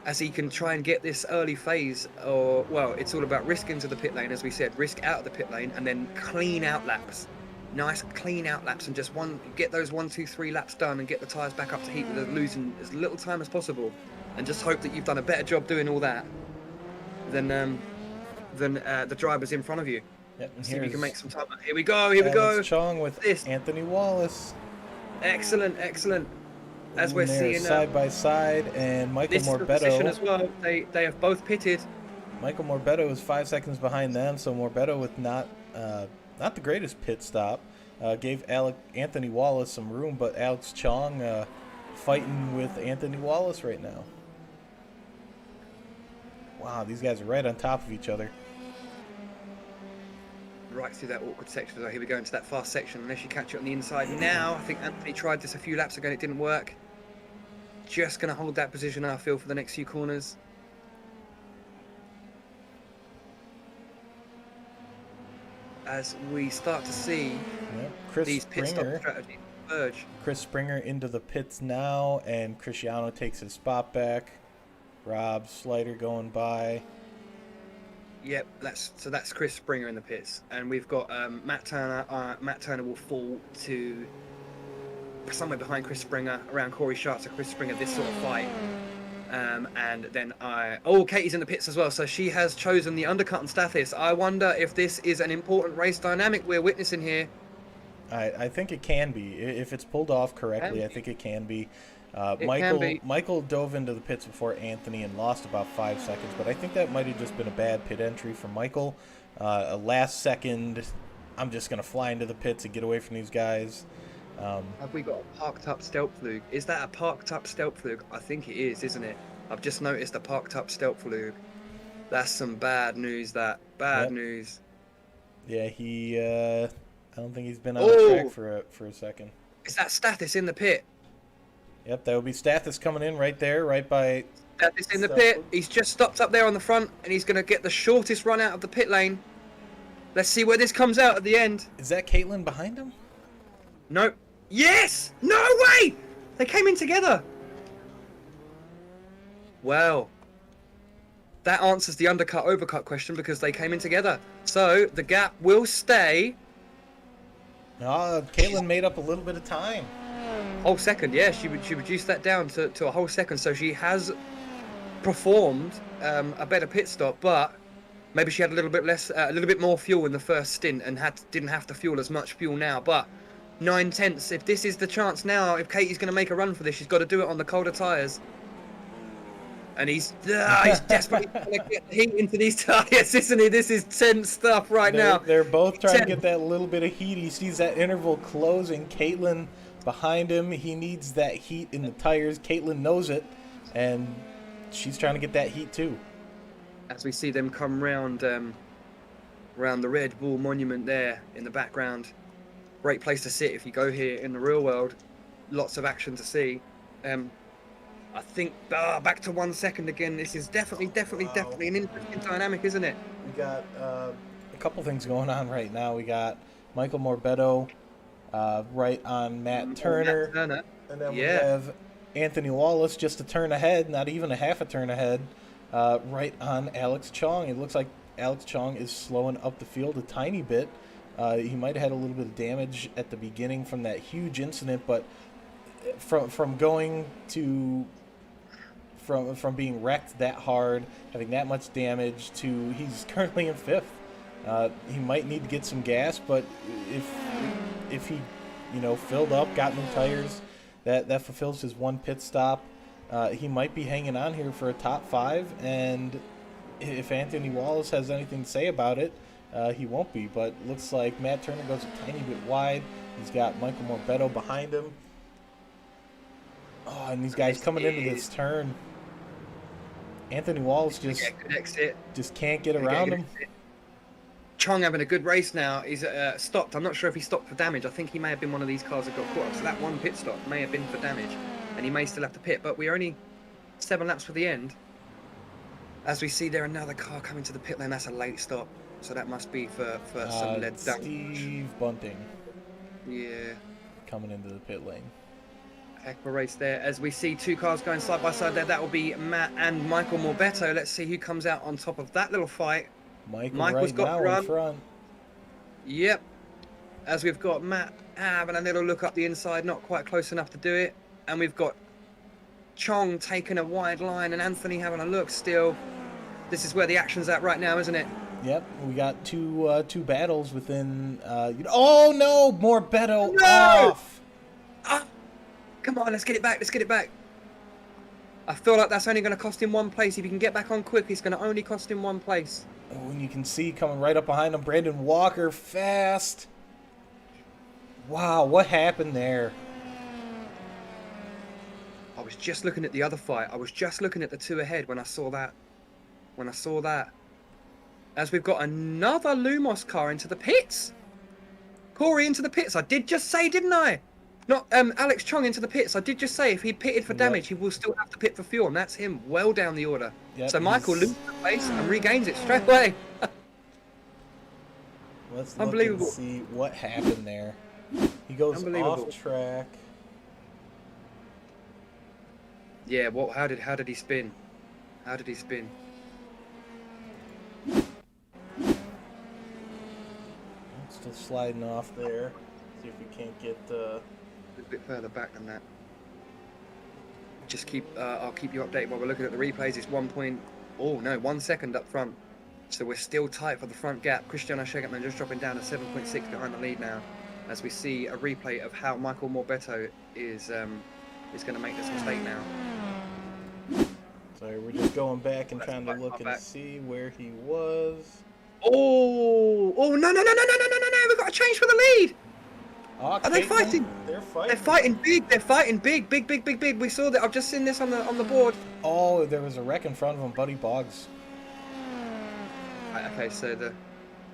As he can try and get this early phase, or, well, it's all about risk into the pit lane, as we said, risk out of the pit lane and then clean out laps. Nice clean out laps and just get those 1, 2, 3 laps done and get the tyres back up to heat with losing as little time as possible, and just hope that you've done a better job doing all that than the drivers in front of you. Yep, and see if you can make some time. Here we go. Chong with Anthony Wallace. Excellent. As we're seeing side by side, and Michael Morbetto as well. They have both pitted. Michael Morbetto is 5 seconds behind them, so Morbetto with not the greatest pit stop. Gave Anthony Wallace some room, but Alex Chong fighting with Anthony Wallace right now. Wow, these guys are right on top of each other. right through that awkward section. So here we go into that fast section. Unless you catch it on the inside now. I think Anthony tried this a few laps ago and it didn't work. Just going to hold that position, I feel, for the next few corners. As we start to see these pit stop strategies emerge. Chris Springer into the pits now, and Cristiano takes his spot back. Rob Slider going by. Yep, that's Chris Springer in the pits, and we've got Matt Turner. Matt Turner will fall to somewhere behind Chris Springer, around Corey Sharp to Chris Springer. This sort of fight. And then Katie's in the pits as well, so she has chosen the undercut on Stathis. I wonder if this is an important race dynamic we're witnessing here. I think it can be. If it's pulled off correctly, I think it can be. Michael dove into the pits before Anthony and lost about 5 seconds, but I think that might have just been a bad pit entry for Michael. A last second, I'm just going to fly into the pits and get away from these guys. Have we got a parked up Stelpflug? Is that a parked up Stelpflug? I think it is, isn't it? I've just noticed a parked up Stelpflug. That's some bad news, Bad news. Yeah, I don't think he's been on the track for a second. Is that Stathis in the pit? Yep, that would be Stathis coming in right there, right by... Stathis in the pit. He's just stopped up there on the front, and he's going to get the shortest run out of the pit lane. Let's see where this comes out at the end. Is that Caitlin behind him? Nope. Yes! No way! They came in together. Well, that answers the undercut overcut question because they came in together. So the gap will stay. Caitlin made up a little bit of time. Whole second, yeah. She reduced that down to a whole second. So she has performed a better pit stop, but maybe she had a little bit more fuel in the first stint and didn't have to fuel as much fuel now. But 9/10. If this is the chance now, if Katie's going to make a run for this, she's got to do it on the colder tyres. And he's desperately trying to get the heat into these tyres, isn't he? This is tense stuff now. They're both trying to get that little bit of heat. He sees that interval closing. Caitlin behind him. He needs that heat in the tires. Caitlin knows it, and she's trying to get that heat too. As we see them come round the Red Bull Monument there in the background. Great place to sit if you go here in the real world. Lots of action to see. I think back to 1 second again. This is definitely an interesting dynamic, isn't it? We got a couple things going on right now. We got Michael Morbetto right on Matt Turner. And then we have Anthony Wallace just a turn ahead, not even a half a turn ahead, right on Alex Chong. It looks like Alex Chong is slowing up the field a tiny bit. He might have had a little bit of damage at the beginning from that huge incident, but from going to from being wrecked that hard, having that much damage, to he's currently in 5th. He might need to get some gas, but if he filled up, got new tires, that fulfills his one pit stop. He might be hanging on here for a top 5, and if Anthony Wallace has anything to say about it, he won't be, but looks like Matt Turner goes a tiny bit wide. He's got Michael Morbetto behind him. Oh, and these guys coming into this turn. Anthony Wallace just can't get around him. Chong having a good race now. He's stopped. I'm not sure if he stopped for damage. I think he may have been one of these cars that got caught up. So that one pit stop may have been for damage, and he may still have to pit. But we're only 7 laps for the end. As we see there, another car coming to the pit lane. That's a late stop. So that must be for some lead damage. Steve Bunting. Yeah. Coming into the pit lane. Heck of a race there. As we see 2 cars going side by side there, that will be Matt and Michael Morbetto. Let's see who comes out on top of that little fight. Michael's got the run in front. Yep. As we've got Matt having a little look up the inside, not quite close enough to do it. And we've got Chong taking a wide line and Anthony having a look still. This is where the action's at right now, isn't it? Yep, we got two battles within. Oh no, Morbetto off. Come on, let's get it back. Let's get it back. I feel like that's only going to cost him 1 place. If he can get back on quick, it's going to only cost him 1 place. Oh, and you can see coming right up behind him, Brandon Walker, fast. Wow, what happened there? I was just looking at the other fight. I was just looking at the 2 ahead when I saw that. as we've got another Lumos car into the pits. Corey into the pits. I did just say, didn't I? Not Alex Chong into the pits. I did just say if he pitted for damage, he will still have to pit for fuel, and that's him well down the order. Yep, so Michael loses the place and regains it straight away. Let's look and see what happened there. He goes off track. Yeah, what? How did he spin? How did he spin? Still sliding off there. See if we can't get a bit further back than that. Just keep. I'll keep you updated while we're looking at the replays. It's 1 second up front. So we're still tight for the front gap. Cristiano Schegertman just dropping down to 7.6 behind the lead now, as we see a replay of how Michael Morbetto is going to make this mistake now. So we're just going back and trying to look and see where he was. Oh, no! We've got to change for the lead. Are they fighting? They're fighting. They're fighting big. They're fighting big. We saw that. I've just seen this on the board. Oh, there was a wreck in front of him, Buddy Boggs. Okay, so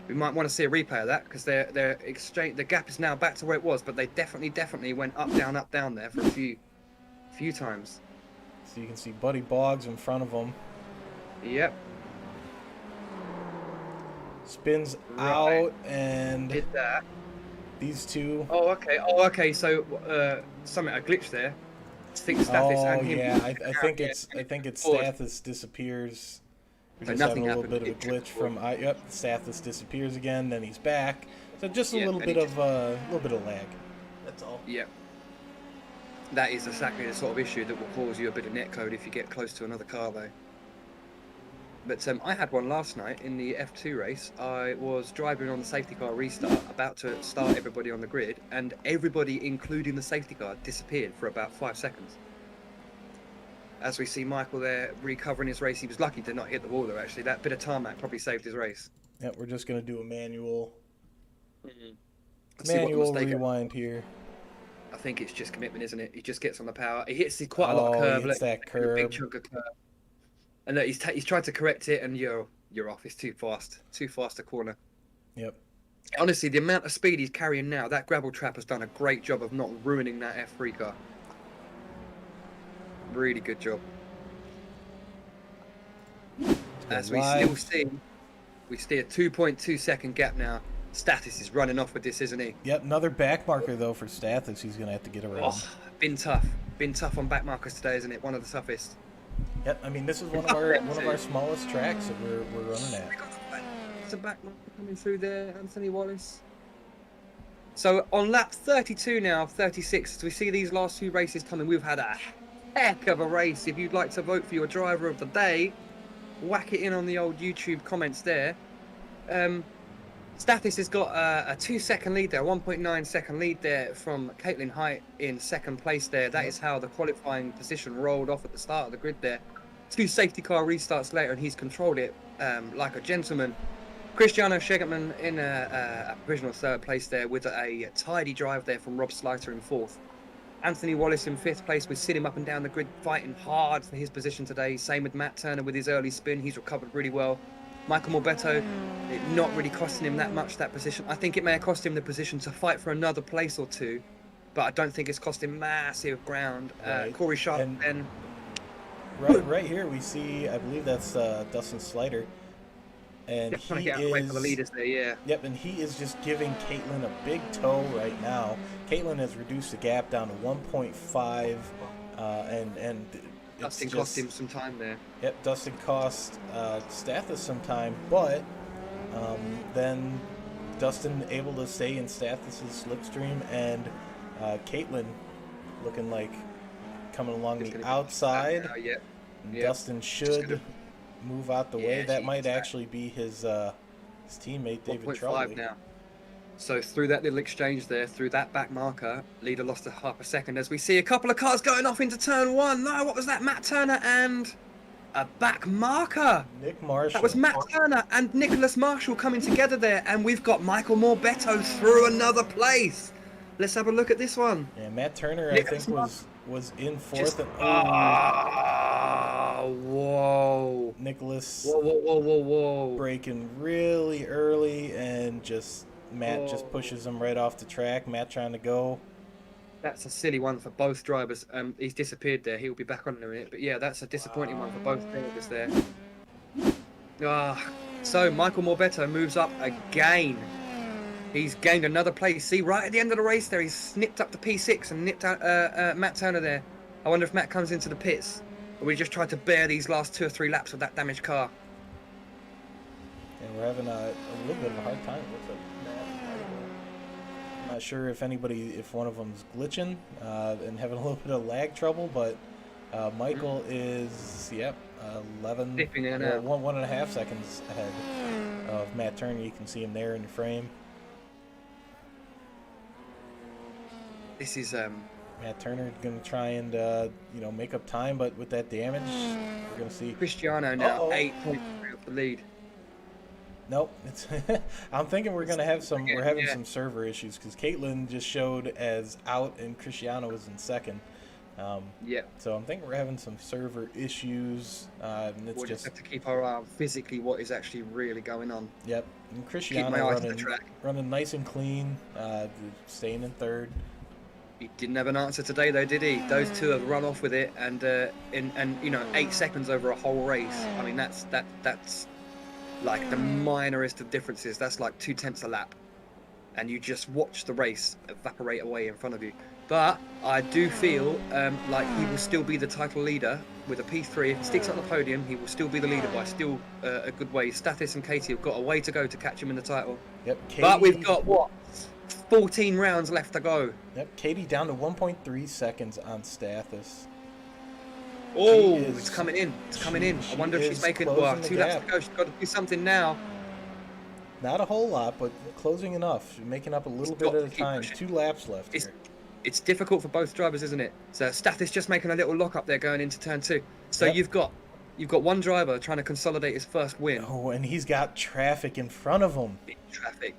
we might want to see a replay of that, because the gap is now back to where it was, but they definitely went up down there for a few times. So you can see Buddy Boggs in front of him. Yep. Spins out and did that. These two. Oh, okay. So a glitch there. I think Stathis and him. Yeah, I think it's Stathis disappears. We're just having a little bit of a glitch from Stathis disappears again, then he's back. So just a little bit of lag. That's all. Yep. That is exactly the sort of issue that will cause you a bit of netcode if you get close to another car, though. But I had one last night in the F2 race. I was driving on the safety car restart, about to start everybody on the grid, and everybody, including the safety car, disappeared for about 5 seconds. As we see Michael there recovering his race, he was lucky to not hit the wall there, actually. That bit of tarmac probably saved his race. Yeah, we're just going to do a manual Manual rewind here. I think it's just commitment, isn't it? He just gets on the power. He hits quite a lot of curve. He hits that curve. A big chunk of curve. And look, he's tried to correct it, and you're off. It's too fast to corner. Yep. Honestly, the amount of speed he's carrying now, that gravel trap has done a great job of not ruining that F3 car. Really good job. As we see a 2.2 second gap now. Stathis is running off with this, isn't he? Yep, another back marker though for Stathis. He's gonna have to get around. Oh, been tough on back markers today, isn't it? One of the toughest. Yep, I mean this is one of our smallest tracks that we're running at. There's a back marker coming through there, Anthony Wallace. So on lap 32 now, 36, as we see these last two races coming, we've had a heck of a race. If you'd like to vote for your driver of the day, whack it in on the old YouTube comments there. Stathis has got a 2-second lead there, 1.9 second lead there from Caitlin Height in second place there. That is how the qualifying position rolled off at the start of the grid there. 2 safety car restarts later, and he's controlled it like a gentleman. Cristiano Schegertman in a provisional 3rd place there with a tidy drive there from Rob Slater in 4th. Anthony Wallace in 5th place. We've seen him up and down the grid fighting hard for his position today. Same with Matt Turner with his early spin. He's recovered really well. Michael Morbetto, it not really costing him that much, that position. I think it may have cost him the position to fight for another place or two, but I don't think it's cost him massive ground. Right. Corey Sharp then. Right here we see, I believe that's Dustin Slider. And he is away for the leaders there, yeah. Yep, and he is just giving Caitlin a big tow right now. Caitlin has reduced the gap down to 1.5, and Dustin cost him some time there. Yep, Dustin cost Stathis some time, but then Dustin able to stay in Stathis' slipstream, and Caitlin looking like coming along the outside. Now, yep. Dustin should move out the way. That might actually be his teammate David Troley. Now. So through that little exchange there, through that back marker, leader lost a half a second as we see a couple of cars going off into turn 1. No, what was that? Matt Turner and a back marker. Nick Marshall. That was Matt Turner and Nicholas Marshall coming together there, and we've got Michael Morbetto through another place. Let's have a look at this one. Yeah, Matt Turner, I think, was in 4th. Oh, whoa. Nicholas Whoa, whoa, whoa, whoa, whoa. braking really early, and Matt just Oh. pushes him right off the track. Matt trying to go. That's a silly one for both drivers. He's disappeared there. He'll be back on in a minute. But yeah, that's a disappointing one for both drivers there. Ah, so Michael Morbetto moves up again. He's gained another place. See, right at the end of the race there, he's snipped up to P6 and nipped out Matt Turner there. I wonder if Matt comes into the pits. Or we just tried to bear these last 2 or 3 laps of that damaged car. And we're having a little bit of a hard time with it. I'm not sure if one of them's glitching and having a little bit of lag trouble, but Michael is, 11, Dipping in and out. 1.5 seconds ahead of Matt Turner. You can see him there in your frame. This is Matt Turner going to try and make up time, but with that damage, we're going to see Cristiano now 8.3 off the lead. Nope. It's I'm thinking we're gonna have some. We're having some server issues because Caitlin just showed as out and Cristiano was in second. Yeah. So I'm thinking we're having some server issues. And it's We'll just have to keep our eye on physically what is actually really going on. Yep. And Keep Cristiano my eyes on the track. running nice and clean, staying in third. He didn't have an answer today, though, did he? Those two have run off with it, and 8 seconds over a whole race. I mean, that's like the minorest of differences. That's like 2/10 a lap, and you just watch the race evaporate away in front of you. But I do feel like he will still be the title leader with a P3. If he sticks on the podium, he will still be the leader by still a good way. Stathis and Katie have got a way to go to catch him in the title. Yep. Katie, but we've got 14 rounds left to go. Yep. Katie down to 1.3 seconds on Stathis. Oh, it's coming in. It's coming in. I wonder if she's making 2 laps to go. She's got to do something now. Not a whole lot, but closing enough. She's making up a little bit at a time. 2 laps left here. It's difficult for both drivers, isn't it? So Stathis just making a little lock up there going into turn 2. So you've got one driver trying to consolidate his first win. Oh, and he's got traffic in front of him.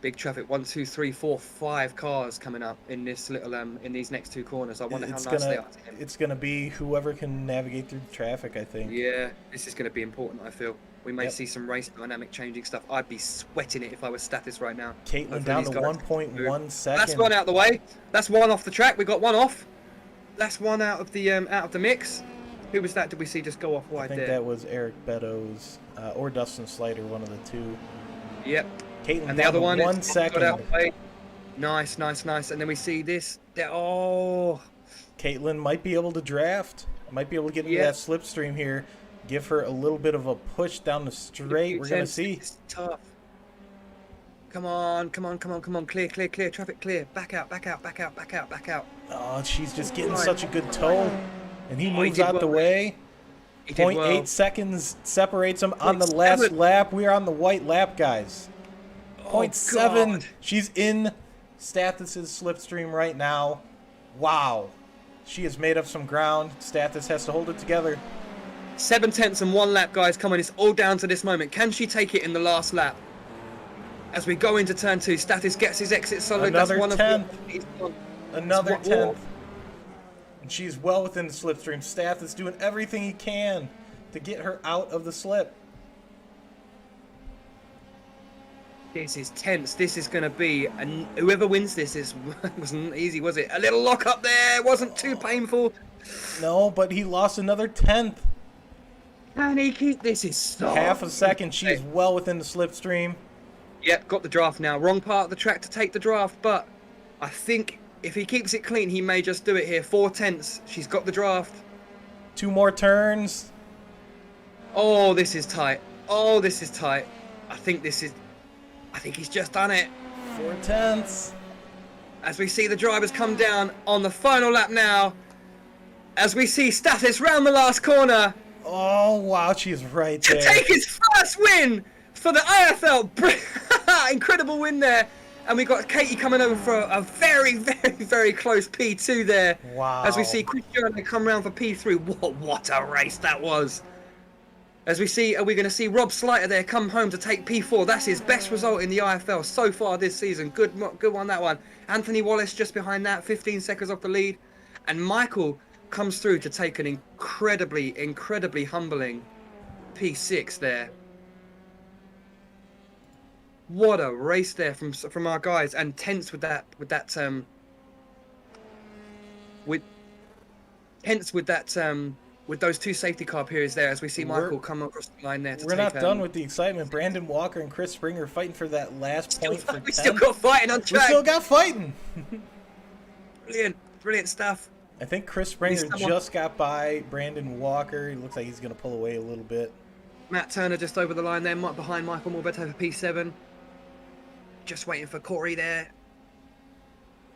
Big traffic. 1, 2, 3, 4, 5 cars coming up in this little in these next 2 corners. I wonder how nice they are to him. It's gonna be whoever can navigate through the traffic, I think. Yeah, this is gonna be important. I feel we may see some race dynamic changing stuff. I'd be sweating it if I was Stathis right now. Caitlin down to 1.1 seconds. That's one out the way. That's one off the track. We got one off. That's one out of the mix. Who was that? Did we see just go off wide there? I think that was Eric Beddoes or Dustin Slider, one of the 2. Yep. Caitlin and the other one 1 second. Got out the way. Nice. And then we see this. Oh. Caitlin might be able to draft. Might be able to get into that slipstream here. Give her a little bit of a push down the straight. We're gonna see. It's tough. Come on. Clear. Traffic clear. Back out. Oh, she's just getting such a good toe. And he moves out the well. way. 0.8 seconds separates them on the last lap. We are on the white lap, guys. 0.7. She's in Stathis' slipstream right now. Wow. She has made up some ground. Stathis has to hold it together. 7/10 and 1 lap, guys. Come on, it's all down to this moment. Can she take it in the last lap? As we go into turn 2, Stathis gets his exit solid. Another That's 10th. Another 10th. And she's well within the slipstream. Stathis doing everything he can to get her out of the slip. This is tense. This is going to be, and whoever wins this wasn't easy, was it? A little lock up there. Wasn't too painful. No, but he lost another 10th. Can he keep this? Is so half a second. She's well within the slipstream. Yep, got the draft now. Wrong part of the track to take the draft, but I think if he keeps it clean, he may just do it here. 4/10. She's got the draft. 2 more turns. Oh, this is tight. I think he's just done it. 4/10. As we see the drivers come down on the final lap now. As we see Stathis round the last corner. Oh, wow, she's right there. To take his first win for the IFL. Incredible win there. And we got Katie coming over for a very, very, very close P2 there. Wow. As we see Cristiano come round for P3. What a race that was. As we see, are we going to see Rob Slater there come home to take P4? That's his best result in the IFL so far this season. Good one, that one. Anthony Wallace just behind that, 15 seconds off the lead. And Michael comes through to take an incredibly humbling P6 there. What a race there from our guys, and tense with those two safety car periods there, as we see Michael come across the line there to We're take. not done with the excitement. Brandon Walker and Chris Springer fighting for that last point for 10th. We still got fighting on track. We still got fighting. Brilliant stuff. I think Chris Springer just got by Brandon Walker. He looks like he's going to pull away a little bit. Matt Turner just over the line there, behind Michael Morbetto for P7. Just waiting for Corey there.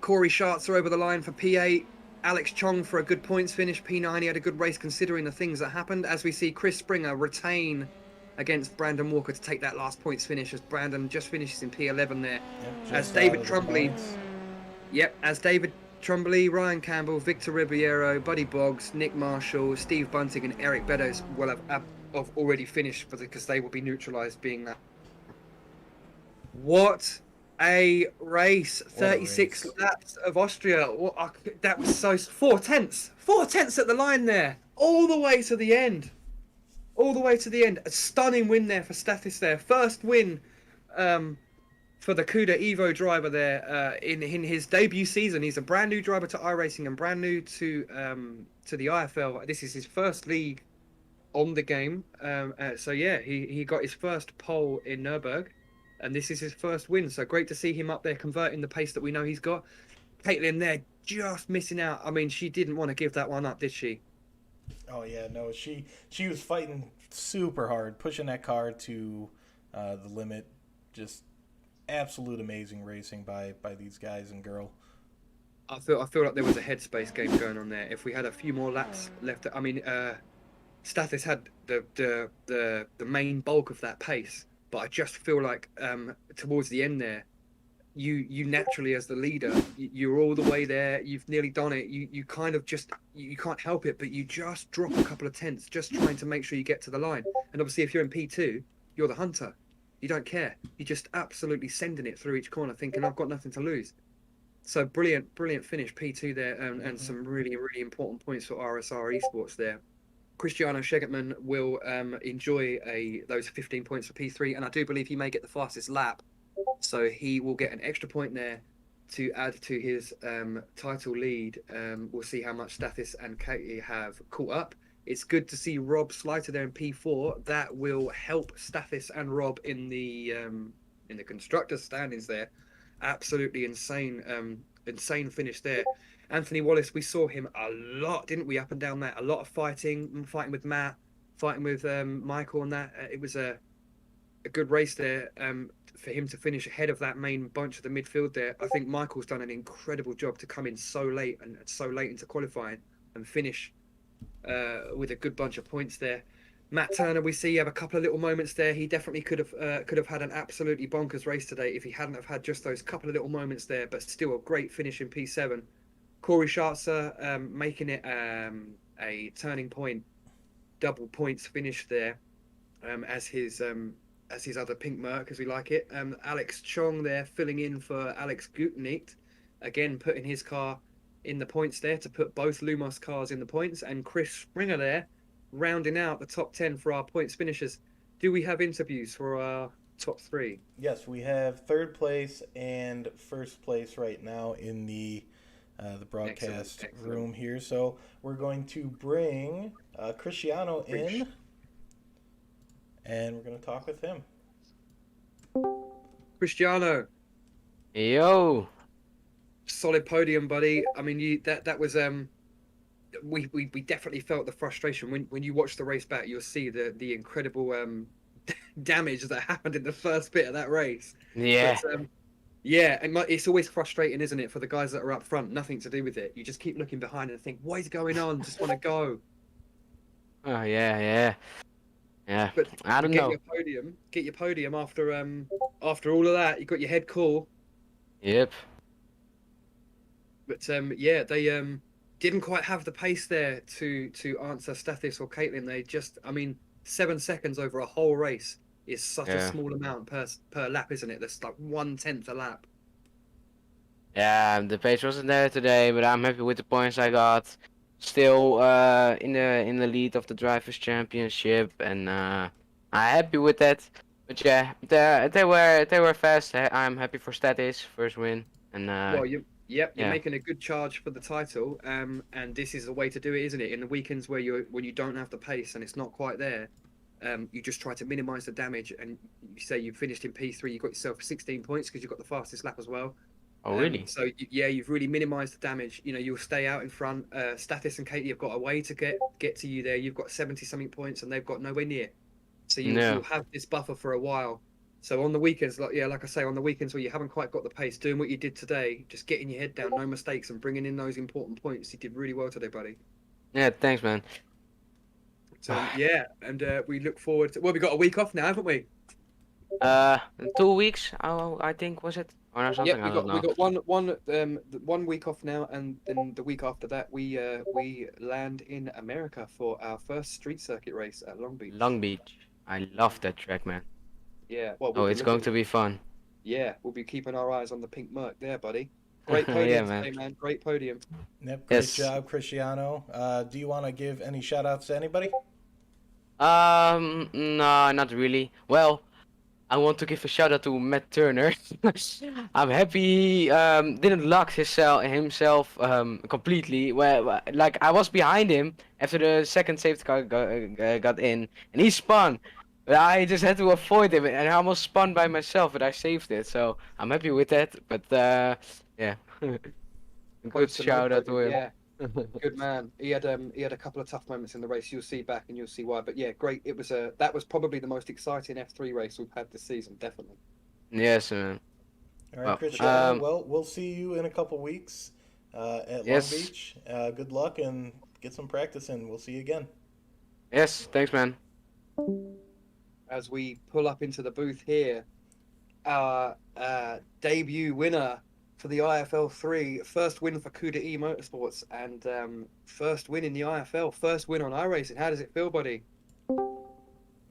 Corey Schartzer over the line for P8. Alex Chong for a good points finish. P9, he had a good race considering the things that happened. As we see Chris Springer retain against Brandon Walker to take that last points finish, as Brandon just finishes in P11 there. Yep, as David Trumbley, Ryan Campbell, Victor Ribeiro, Buddy Boggs, Nick Marshall, Steve Bunting and Eric Beddoes will have already finished because they will be neutralised being that. What a race. 36 laps of Austria. That was so... 4 tenths at the line there, all the way to the end. A stunning win there for Stathis there. First win for the Cuda Evo driver there in his debut season. He's a brand new driver to iRacing and brand new to the IFL. This is his first league on the game. So yeah, he got his first pole in Nürburgring. And this is his first win, so great to see him up there converting the pace that we know he's got. Caitlin there just missing out. I mean, she didn't want to give that one up, did she? Oh yeah, no, she was fighting super hard, pushing that car to the limit. Just absolute amazing racing by these guys and girl. I feel like there was a headspace game going on there. If we had a few more laps left, I mean, Stathis had the main bulk of that pace. But I just feel like towards the end there, you naturally as the leader, you're all the way there. You've nearly done it. You kind of just you can't help it, but you just drop a couple of tenths, just trying to make sure you get to the line. And obviously, if you're in P2, you're the hunter. You don't care. You're just absolutely sending it through each corner, thinking I've got nothing to lose. So brilliant finish P2 there, and some really important points for RSR Esports there. Cristiano Schegertman will enjoy those 15 points for P3, and I do believe he may get the fastest lap, so he will get an extra point there to add to his title lead. We'll see how much Stathis and Katie have caught up. It's good to see Rob Sliter there in P4. That will help Stathis and Rob in the constructors standings there. Absolutely insane finish there. Anthony Wallace, we saw him a lot, didn't we, up and down that? A lot of fighting with Matt, fighting with Michael on that. It was a good race there for him to finish ahead of that main bunch of the midfield there. I think Michael's done an incredible job to come in so late into qualifying and finish with a good bunch of points there. Matt Turner, we see have a couple of little moments there. He definitely could have had an absolutely bonkers race today if he hadn't have had just those couple of little moments there, but still a great finish in P7. Corey Schartzer making it a turning point, double points finish there as his other pink Merc, as we like it. Alex Chong there filling in for Alex Gutenecht, again putting his car in the points there to put both Lumos cars in the points, and Chris Springer there rounding out the top 10 for our points finishers. Do we have interviews for our top 3? Yes, we have third place and first place right now in the broadcast room here. So we're going to bring Cristiano in, and we're going to talk with him. Cristiano. Yo. Solid podium, buddy. I mean, that was we definitely felt the frustration when you watch the race back. You'll see the incredible damage that happened in the first bit of that race. Yeah. But, yeah, it's always frustrating, isn't it, for the guys that are up front? Nothing to do with it. You just keep looking behind and think, what is going on? Just want to go. Oh yeah. But I don't know. Get your podium after all of that. You got your head cool. Yep. But yeah, they didn't quite have the pace there to answer Stathis or Caitlin. They just, I mean, 7 seconds over a whole race is such a small amount per lap, isn't it? That's like 1/10 a lap. Yeah, the pace wasn't there today, but I'm happy with the points I got. still in the lead of the drivers' championship, and I'm happy with that. But yeah, they were fast. I'm happy for Statis first win, and Well, you're yeah. making a good charge for the title, and this is the way to do it, isn't it? In the weekends where you don't have the pace and it's not quite there, you just try to minimise the damage, and you say you finished in P3, you got yourself 16 points because you got the fastest lap as well. Oh really? So yeah, you've really minimised the damage. You know, you'll stay out in front. Status and Katie have got a way to get to you there. You've got 70 something points, and they've got nowhere near. So you'll No. have this buffer for a while. So on the weekends, like I say, on the weekends where you haven't quite got the pace, doing what you did today, just getting your head down, no mistakes, and bringing in those important points, you did really well today, buddy. Yeah, thanks, man. So yeah, and we look forward to. Well, we got a week off now, haven't we? In 2 weeks, I think was it or no, something? Yep, I don't we know. got one week off now, and then the week after that we land in America for our first street circuit race at Long Beach. Long Beach. I love that track, man. Yeah, well, Oh, it's going to be fun. Yeah, we'll be keeping our eyes on the pink Merc there, buddy. Great Yeah, podium man. today, man. Great podium. Yep, great Yes. job, Cristiano. Do you want to give any shout outs to anybody? No, not really. Well, I want to give a shout out to Matt Turner. I'm happy he didn't lock himself completely. Like I was behind him after the second safety car got in, and he spun. But I just had to avoid him, and I almost spun by myself, but I saved it. So I'm happy with that. But yeah, good Close to shout no out to podium. him. Yeah, good man. He had a couple of tough moments in the race. You'll see back and you'll see why. But yeah, great. That was probably the most exciting F3 race we've had this season, definitely. Yes, man. All right, Well, Cristiano. Well, we'll see you in a couple weeks at Yes. Long Beach. Good luck and get some practice in. We'll see you again. Yes, thanks, man. As we pull up into the booth here, our debut winner for the IFL3, first win for Cuda E Motorsports, and first win in the IFL, first win on iRacing. How does it feel, buddy?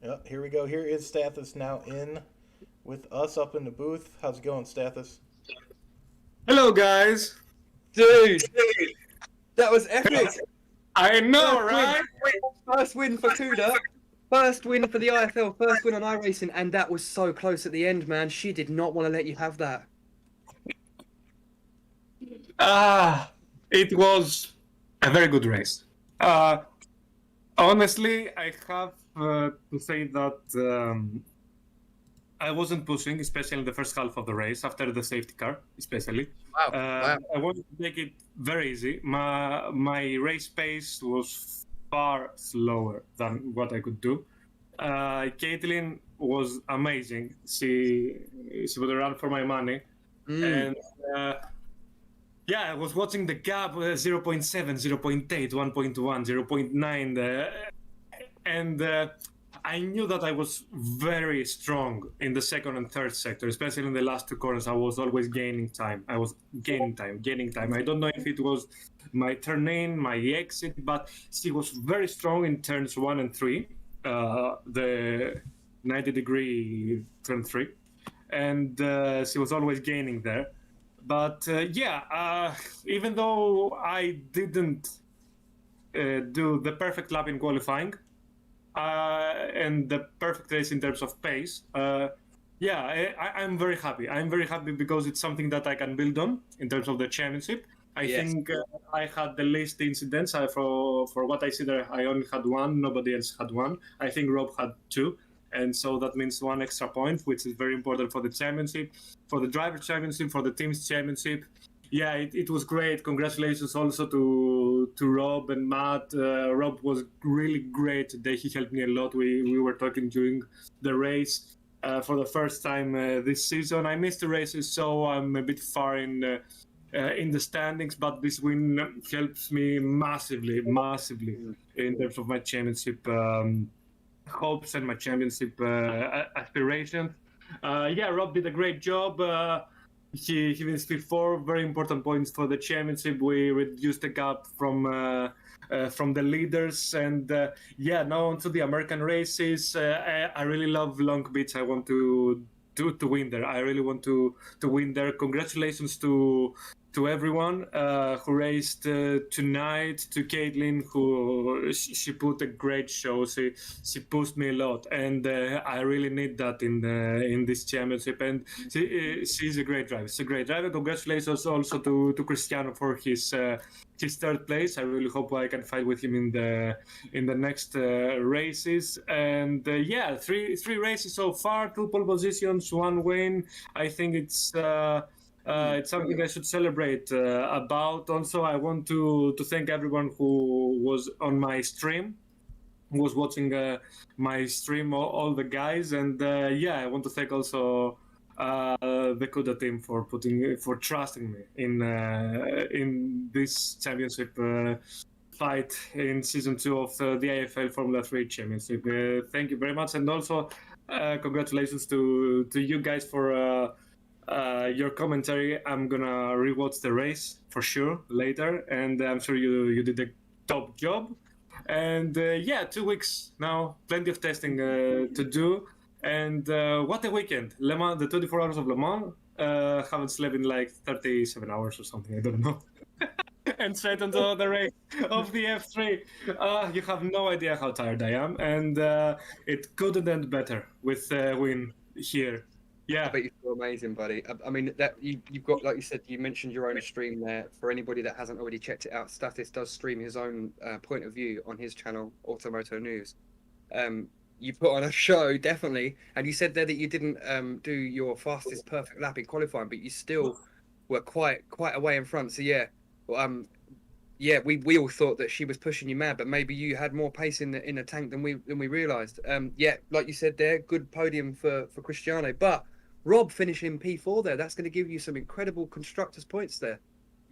Yep, here we go. Here is Stathis now in with us up in the booth. How's it going, Stathis? Hello, guys. Dude, that was epic. I know, First win. right? First win for Cuda. First win for the IFL, first win on iRacing, and that was so close at the end, man. She did not want to let you have that. It was a very good race. Honestly, I have to say that I wasn't pushing, especially in the first half of the race, after the safety car, especially. Wow. I wanted to make it very easy. My race pace was far slower than what I could do. Caitlin was amazing. She would run for my money. And yeah, I was watching the gap 0.7, 0.8, 1.1, 0.9. And I knew that I was very strong in the second and third sector, especially in the last two corners. I was always gaining time. I don't know if it was my turn in, my exit, but she was very strong in turns 1 and 3, the 90-degree turn 3. And she was always gaining there. But even though I didn't do the perfect lap in qualifying, and the perfect race in terms of pace, I'm very happy. I'm very happy because it's something that I can build on in terms of the championship. I think I had the least incidents. For what I see there, I only had one. Nobody else had one. I think Rob had 2. And so that means 1 extra point, which is very important for the championship, for the driver championship, for the team's championship. Yeah, it was great. Congratulations also to Rob and Matt. Rob was really great today. He helped me a lot. We were talking during the race for the first time this season. I missed the races, so I'm a bit far in the standings, but this win helps me massively in terms of my championship hopes and my championship aspirations. Rob did a great job. He finished P4, very important points for the championship. We reduced the gap from the leaders, and now onto the American races. I really love Long Beach. I want to win there. I really want to win there. Congratulations to to everyone who raced tonight, to Caitlin, who she put a great show. She pushed me a lot, and I really need that in this championship. And she's a great driver. She's a great driver. Congratulations also to Cristiano for his third place. I really hope I can fight with him in the next races. And yeah, three races so far, 2 pole positions, 1 win. I think it's something I should celebrate about. Also, I want to thank everyone who was on my stream, who was watching my stream, all the guys. And yeah, I want to thank also the Kuda team for trusting me in this championship fight in season 2 of the IFL Formula 3 Championship. Thank you very much, and also congratulations to you guys for your commentary. I'm gonna rewatch the race for sure later, and I'm sure you did a top job. And yeah, 2 weeks now, plenty of testing to do. And what a weekend! Le Mans, the 24 hours of Le Mans. Haven't slept in like 37 hours or something. I don't know. And straight into the race of the F3. You have no idea how tired I am, and it couldn't end better with win here. Yeah. I bet you feel amazing, buddy. I mean, that you've got, like you said, you mentioned your own stream there. For anybody that hasn't already checked it out, Stathis does stream his own point of view on his channel, Automoto News. You put on a show, definitely, and you said there that you didn't do your fastest perfect lap in qualifying, but you still were quite a way in front. So yeah, yeah, we all thought that she was pushing you mad, but maybe you had more pace in the tank than we realised. Yeah, like you said there, good podium for Cristiano, but Rob finishing P4 there, that's going to give you some incredible constructors points there.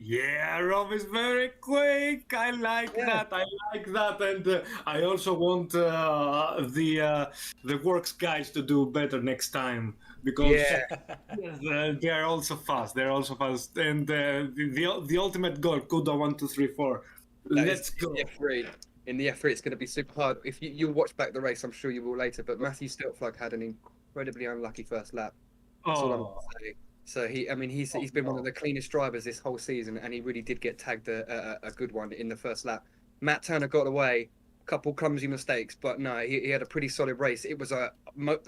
Yeah, Rob is very quick. I like that. I like that, and I also want the works guys to do better next time, because they are also fast. They're also fast, and the ultimate goal, Kuda 1, 2, 3, 4. Let's go. In the F3, it's going to be super hard. If you'll watch back the race, I'm sure you will later. But Matthew Stiltflug had an incredibly unlucky first lap. That's all I'm going to say. So he's been one of the cleanest drivers this whole season, and he really did get tagged a good one in the first lap. Matt Turner got away, a couple clumsy mistakes, but no, he had a pretty solid race. It was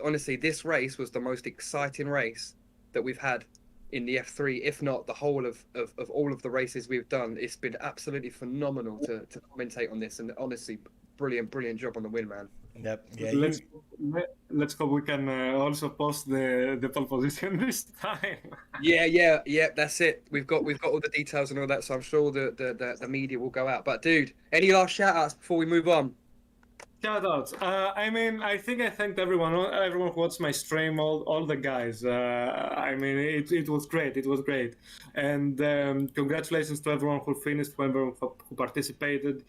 honestly, this race was the most exciting race that we've had in the F3, if not the whole of all of the races we've done. It's been absolutely phenomenal to commentate on this, and honestly, brilliant job on the win, man. Yep. Yeah. Let's hope we can also post the pole position this time. Yeah. That's it. We've got all the details and all that, so I'm sure the media will go out. But dude, any last shout outs before we move on? Shout outs. I think I thanked everyone who watched my stream, all the guys. It was great. It was great. And congratulations to everyone who finished, everyone who participated.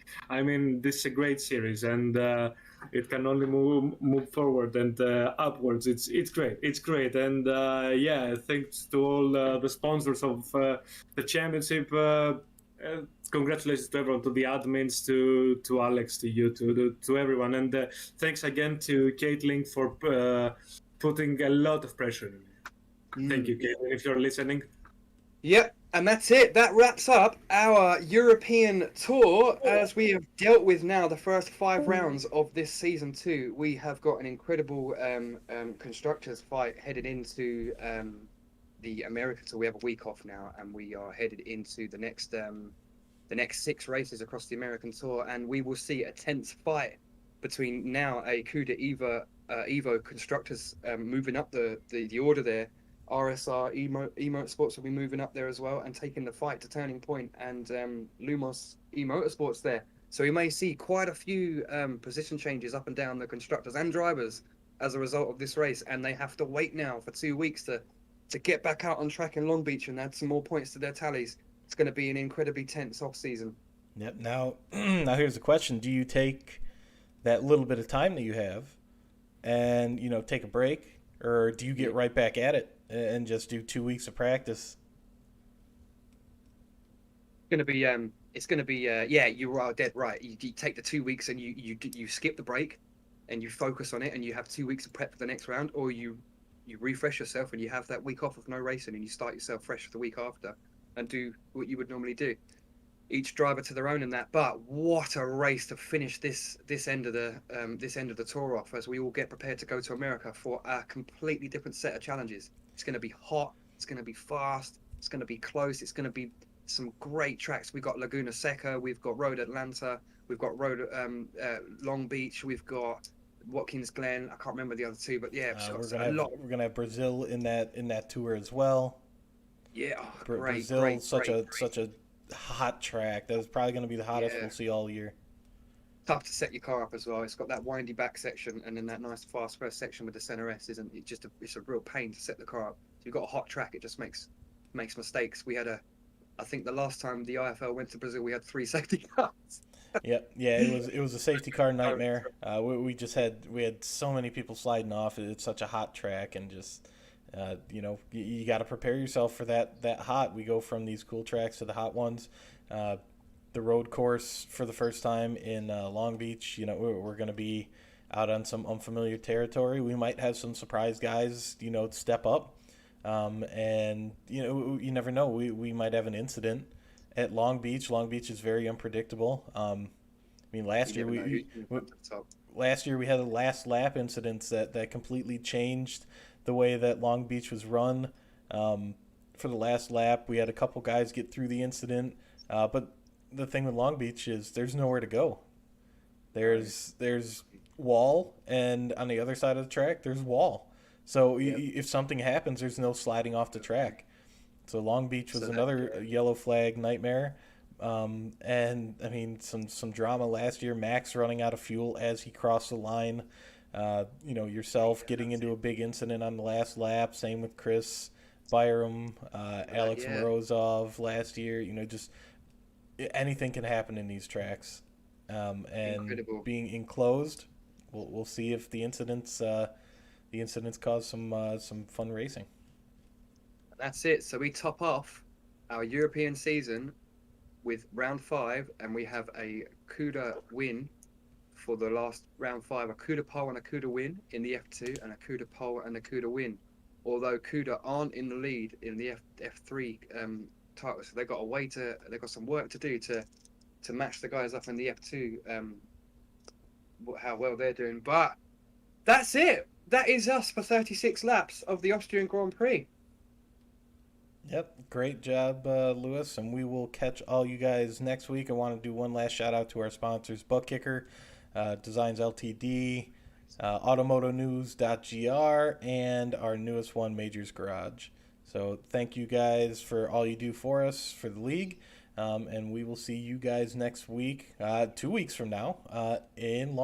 This is a great series, and it can only move forward and upwards. It's great. It's great. And yeah, thanks to all the sponsors of the championship. Congratulations to everyone, to the admins, to Alex, to you, to everyone, and thanks again to Caitlin for putting a lot of pressure on me. Thank you, Caitlin, if you're listening. Yep, and that's it. That wraps up our European tour. As we have dealt with now the first 5 rounds of this season 2, we have got an incredible constructors fight headed into the American tour. We have a week off now, and we are headed into the next 6 races across the American tour, and we will see a tense fight between now a Kuda Evo constructors moving up the order there. RSR Motorsports will be moving up there as well and taking the fight to Turning Point, and Lumos Motorsports there. So we may see quite a few position changes up and down the constructors and drivers as a result of this race, and they have to wait now for 2 weeks to get back out on track in Long Beach and add some more points to their tallies. It's going to be an incredibly tense off season. Yep. Now here's the question: do you take that little bit of time that you have, and take a break, or do you get right back at it and just do 2 weeks of practice? It's going to be. Yeah, you are dead right. You take the 2 weeks and you skip the break, and you focus on it, and you have 2 weeks of prep for the next round, or you refresh yourself and you have that week off of no racing and you start yourself fresh for the week after. and do what you would normally do. Each driver to their own in that. But what a race to finish this end of the tour off, as we all get prepared to go to America for a completely different set of challenges. It's going to be hot. It's going to be fast. It's going to be close. It's going to be some great tracks. We've got Laguna Seca. We've got Road Atlanta. We've got Road Long Beach. We've got Watkins Glen. I can't remember the other two, but yeah, we're gonna have Brazil in that tour as well. Yeah, oh, Brazil, such great. a hot track. That's probably going to be the hottest Yeah. we'll see all year. Tough to set your car up as well. It's got that windy back section and then that nice fast first section with the center S. Isn't it? It's a real pain to set the car up. If you've got a hot track, it just makes mistakes. I think the last time the IFL went to Brazil, we had 3 safety cars. Yeah, it was a safety car nightmare. We had so many people sliding off. It's such a hot track, and just you got to prepare yourself for that hot. We go from these cool tracks to the hot ones. The road course for the first time in Long Beach. We're going to be out on some unfamiliar territory. We might have some surprise guys, step up, and you never know. We might have an incident at Long Beach. Long Beach is very unpredictable. Last year we had a last lap incidents that completely changed the way that Long Beach was run. For the last lap, we had a couple guys get through the incident, but the thing with Long Beach is there's nowhere to go. There's wall, and on the other side of the track, there's wall. So if something happens, there's no sliding off the track. So Long Beach was another yellow flag nightmare. And some drama last year. Max running out of fuel as he crossed the line. Yourself getting into a big incident on the last lap. Same with Chris Byram, Alex Morozov last year. Just anything can happen in these tracks. And Incredible. being enclosed, we'll see if the incidents cause some fun racing. That's it. So we top off our European season with round 5, and we have a CUDA win for the last round 5. A CUDA pole and a CUDA win in the F2, and a CUDA pole and a CUDA win. Although CUDA aren't in the lead in the F3 title, so they've got some work to do to match the guys up in the F2. How well they're doing, but that's it. That is us for 36 laps of the Austrian Grand Prix. Yep, great job, Lewis, and we will catch all you guys next week. I want to do one last shout out to our sponsors, Butt Kicker, Designs Ltd, automotonews.gr, and our newest one, Majors Garage. So thank you guys for all you do for us, for the league, and we will see you guys next week, 2 weeks from now, in Long